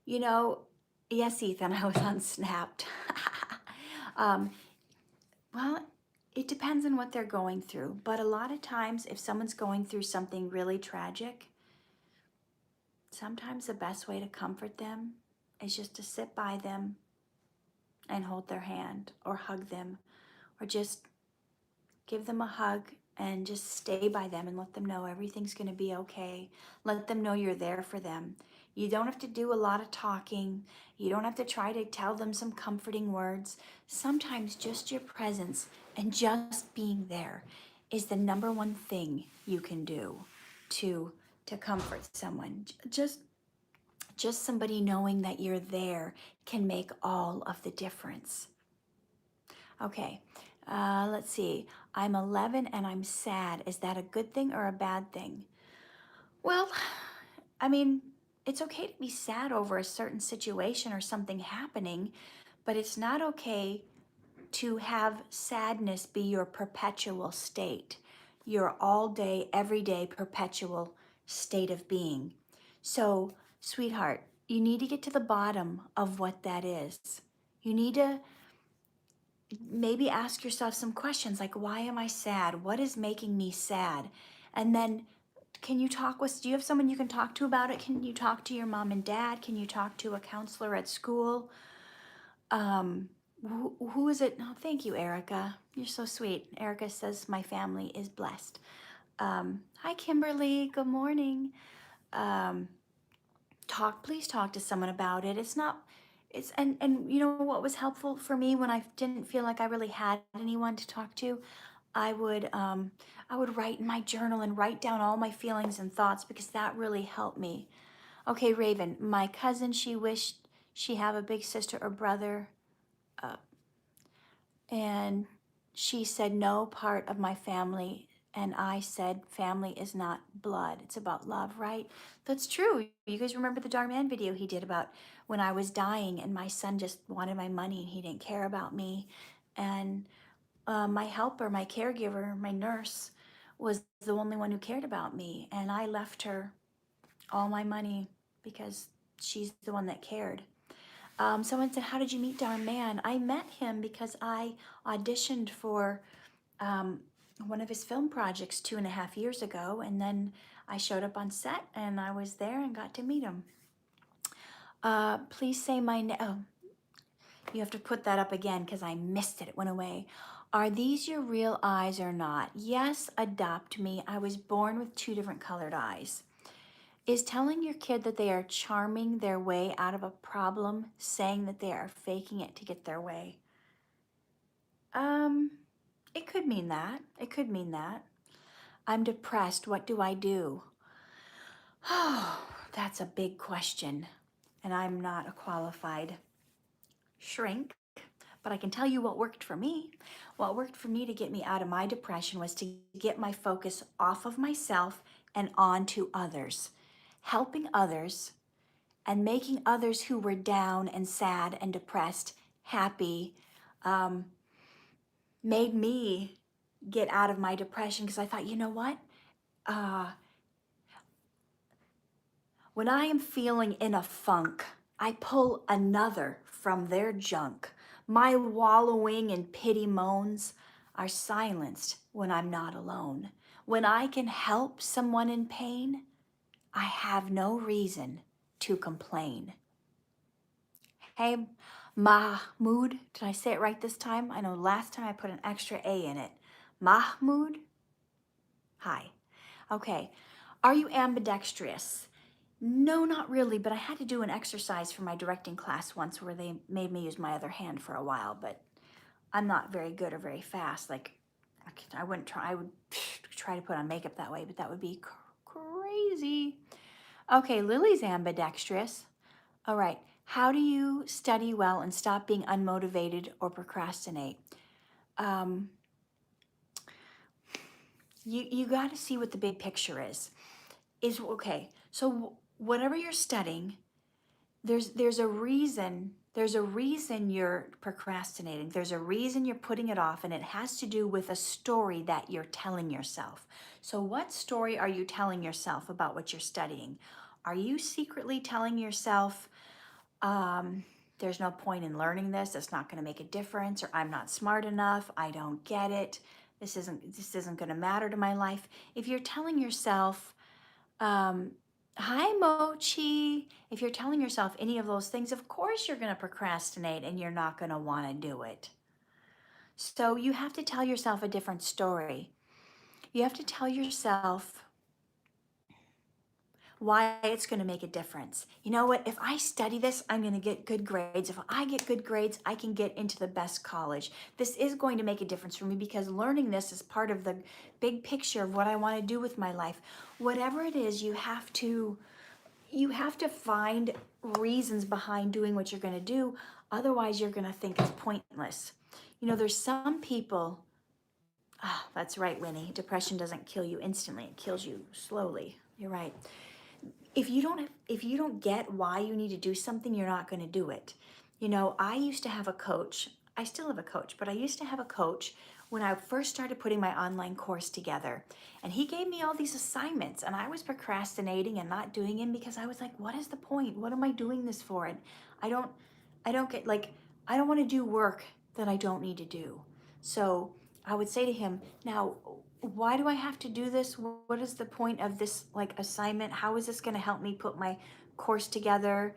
A: You know, yes, Ethan, I was on Snapped. Well, it depends on what they're going through. But a lot of times, if someone's going through something really tragic, sometimes the best way to comfort them is just to sit by them and hold their hand or hug them or just give them a hug and just stay by them and let them know everything's going to be okay. Let them know you're there for them. You don't have to do a lot of talking. You don't have to try to tell them some comforting words. Sometimes just your presence and just being there is the number one thing you can do to comfort someone. Just somebody knowing that you're there can make all of the difference. Okay, let's see. I'm 11 and I'm sad. Is that a good thing or a bad thing? Well, I mean, it's okay to be sad over a certain situation or something happening, but it's not okay to have sadness be your perpetual state, your all day, every day, perpetual state of being. So, sweetheart, you need to get to the bottom of what that is. You need to maybe ask yourself some questions like, why am I sad? What is making me sad? And then Can you talk with, do you have someone you can talk to about it? Can you talk to your mom and dad? Can you talk to a counselor at school? Who is it? Oh, thank you, Erica. You're so sweet. Erica says my family is blessed. Hi, Kimberly. Good morning. Um, please talk to someone about it. And you know what was helpful for me when I didn't feel like I really had anyone to talk to? I would write in my journal and write down all my feelings and thoughts because that really helped me. Okay, Raven, my cousin, she wished she have a big sister or brother, uh, and she said no part of my family, and I said family is not blood, it's about love, right? That's true. You guys remember the Dhar Mann video he did about when I was dying and my son just wanted my money and he didn't care about me, and my helper, my caregiver, my nurse was the only one who cared about me, and I left her all my money because she's the one that cared. Someone said, how did you meet Dhar Mann? I met him because I auditioned for um, one of his film projects 2.5 years ago, and then I showed up on set and I was there and got to meet him. Please say my name. Oh, you have to put that up again because I missed it. It went away. Are these your real eyes or not? Yes, adopt me. I was born with 2 different colored eyes. Is telling your kid that they are charming their way out of a problem saying that they are faking it to get their way? It could mean that. It could mean that. I'm depressed. What do I do? Oh, that's a big question. And I'm not a qualified shrink, but I can tell you what worked for me. What worked for me to get me out of my depression was to get my focus off of myself and onto others. Helping others and making others who were down and sad and depressed happy made me get out of my depression because I thought, you know what? Uh, when I am feeling in a funk, I pull another from their junk. My wallowing and pity moans are silenced when I'm not alone. When I can help someone in pain, I have no reason to complain. Hey, Mahmoud, did I say it right this time? I know last time I put an extra A in it. Mahmoud? Hi. Okay. Are you ambidextrous? No, not really, but I had to do an exercise for my directing class once where they made me use my other hand for a while, but I'm not very good or very fast. Like, I wouldn't try, I would try to put on makeup that way, but that would be crazy. Okay, Lily's ambidextrous. All right. How do you study well and stop being unmotivated or procrastinate? Um, you got to see what the big picture is. Okay. So whatever you're studying, there's a reason. There's a reason you're procrastinating. There's a reason you're putting it off, and it has to do with a story that you're telling yourself. So what story are you telling yourself about what you're studying? Are you secretly telling yourself, there's no point in learning this, it's not going to make a difference, or I'm not smart enough, I don't get it, this isn't going to matter to my life? If you're telling yourself, hi Mochi, if you're telling yourself any of those things, of course you're going to procrastinate and you're not going to want to do it. So you have to tell yourself a different story. You have to tell yourself why it's going to make a difference. You know what? If I study this, I'm going to get good grades. If I get good grades, I can get into the best college. This is going to make a difference for me because learning this is part of the big picture of what I want to do with my life. Whatever it is, you have to find reasons behind doing what you're going to do. Otherwise, you're going to think it's pointless. You know, there's some people, that's right, Winnie. Depression doesn't kill you instantly. It kills you slowly. You're right. If you don't get why you need to do something, you're not going to do it. You know, I used to have a coach. I still have a coach, but I used to have a coach when I first started putting my online course together. And he gave me all these assignments, and I was procrastinating and not doing them because I was like, what is the point? What am I doing this for? And I don't get, like, I don't want to do work that I don't need to do. So I would say to him, now, why do I have to do this? What is the point of this like assignment? How is this going to help me put my course together?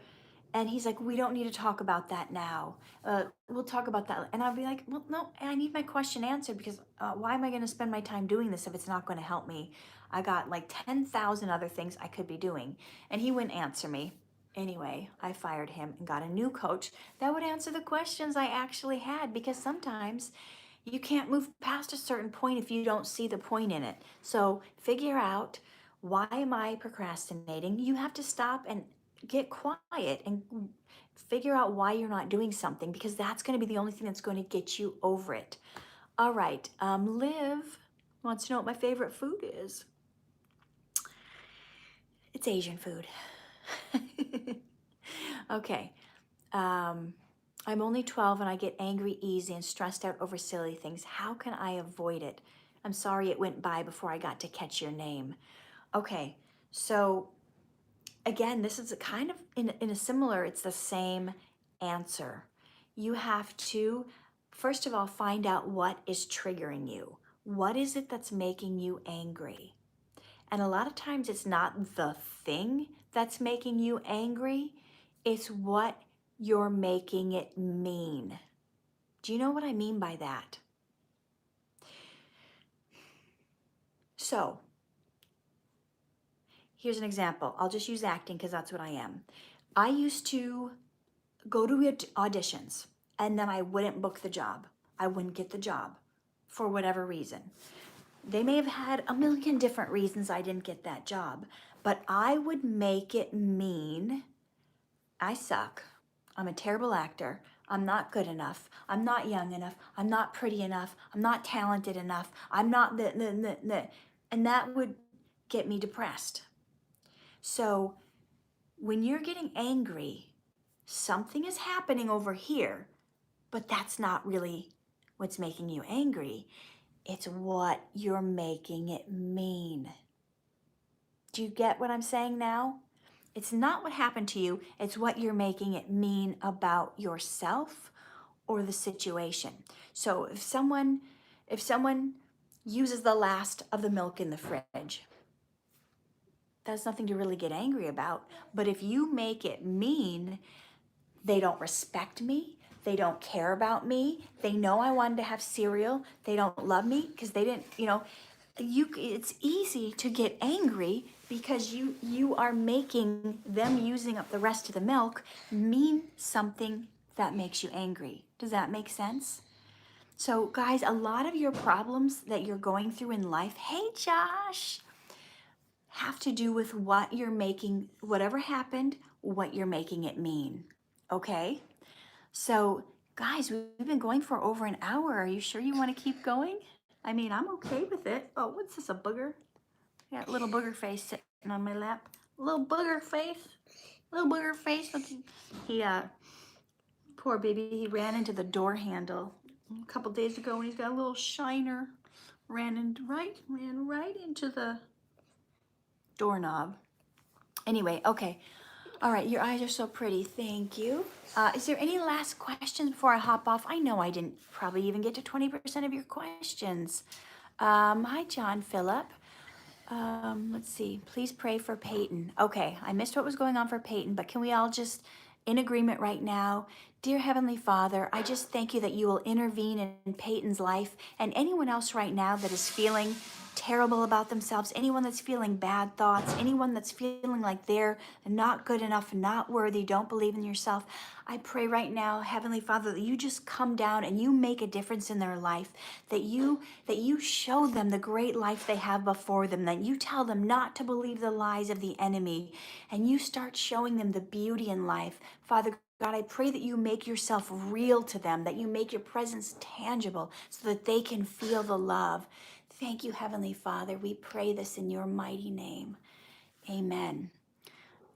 A: And he's like, we don't need to talk about that now. We'll talk about that. And I'll be like, well, no, I need my question answered because why am I going to spend my time doing this if it's not going to help me? I got like 10,000 other things I could be doing. And he wouldn't answer me. Anyway, I fired him and got a new coach that would answer the questions I actually had, because sometimes you can't move past a certain point if you don't see the point in it. So figure out, why am I procrastinating? You have to stop and get quiet and figure out why you're not doing something, because that's going to be the only thing that's going to get you over it. All right, Liv wants to know what my favorite food is. It's Asian food. Okay. I'm only 12 and I get angry easy and stressed out over silly things. How can I avoid it? I'm sorry it went by before I got to catch your name. Okay, so again, this is a kind of in a similar, it's the same answer. You have to, first of all, find out what is triggering you. What is it that's making you angry? And a lot of times it's not the thing that's making you angry, it's what you're making it mean. Do you know what I mean by that? So, here's an example. I'll just use acting because that's what I am. I used to go to auditions and then I wouldn't book the job. I wouldn't get the job for whatever reason. They may have had a million different reasons I didn't get that job, but I would make it mean I suck. I'm a terrible actor. I'm not good enough. I'm not young enough. I'm not pretty enough. I'm not talented enough. I'm not the. And that would get me depressed. So when you're getting angry, something is happening over here, but that's not really what's making you angry. It's what you're making it mean. Do you get what I'm saying now? It's not what happened to you, it's what you're making it mean about yourself or the situation. So if someone uses the last of the milk in the fridge, that's nothing to really get angry about. But if you make it mean they don't respect me, they don't care about me, they know I wanted to have cereal, they don't love me because they didn't, it's easy to get angry because you are making them using up the rest of the milk mean something that makes you angry. Does that make sense? So guys, a lot of your problems that you're going through in life, hey Josh, have to do with what you're making, whatever happened, what you're making it mean. Okay? So guys, we've been going for over an hour. Are you sure you want to keep going? I mean, I'm okay with it. Oh, what's this, a booger? Got a little booger face sitting on my lap. Little booger face. Little booger face. He, poor baby, he ran into the door handle a couple days ago and he's got a little shiner. Ran right into the doorknob. Anyway, okay. All right, your eyes are so pretty. Thank you. Is there any last questions before I hop off? I know I didn't probably even get to 20% of your questions. Hi, John Phillip. Let's see. Please pray for Peyton. Okay, I missed what was going on for Peyton, but can we all just, in agreement right now? Dear Heavenly Father, I just thank you that you will intervene in Peyton's life and anyone else right now that is feeling terrible about themselves, anyone that's feeling bad thoughts, anyone that's feeling like they're not good enough, not worthy, don't believe in yourself. I pray right now, Heavenly Father, that you just come down and you make a difference in their life, that you show them the great life they have before them, that you tell them not to believe the lies of the enemy, and you start showing them the beauty in life. Father God, I pray that you make yourself real to them, that you make your presence tangible so that they can feel the love. Thank you, Heavenly Father. We pray this in your mighty name. Amen.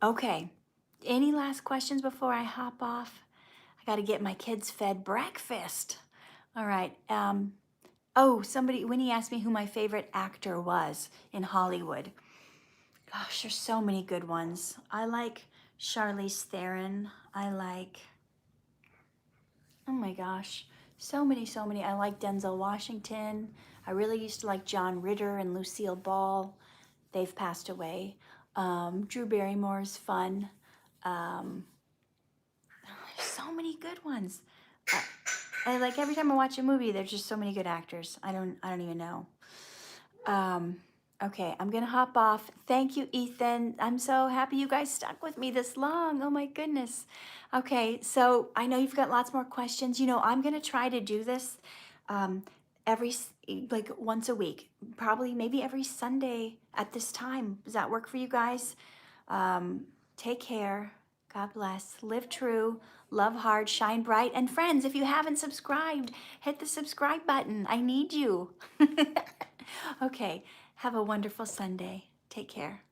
A: Okay. Any last questions before I hop off? I got to get my kids fed breakfast. All right. Somebody, Winnie asked me who my favorite actor was in Hollywood. Gosh, there's so many good ones. I like Charlize Theron. I like, oh my gosh, So many, so many. I like Denzel Washington. I really used to like John Ritter and Lucille Ball. They've passed away. Drew Barrymore's fun. Um, there's so many good ones. I like every time I watch a movie, there's just so many good actors. I don't even know. Okay, I'm gonna hop off. Thank you, Ethan. I'm so happy you guys stuck with me this long. Oh my goodness. Okay, so I know you've got lots more questions. You know, I'm gonna try to do this every like once a week, probably maybe every Sunday at this time. Does that work for you guys? Take care. God bless. Live true. Love hard. Shine bright. And friends, if you haven't subscribed, hit the subscribe button. I need you. Okay. Have a wonderful Sunday. Take care.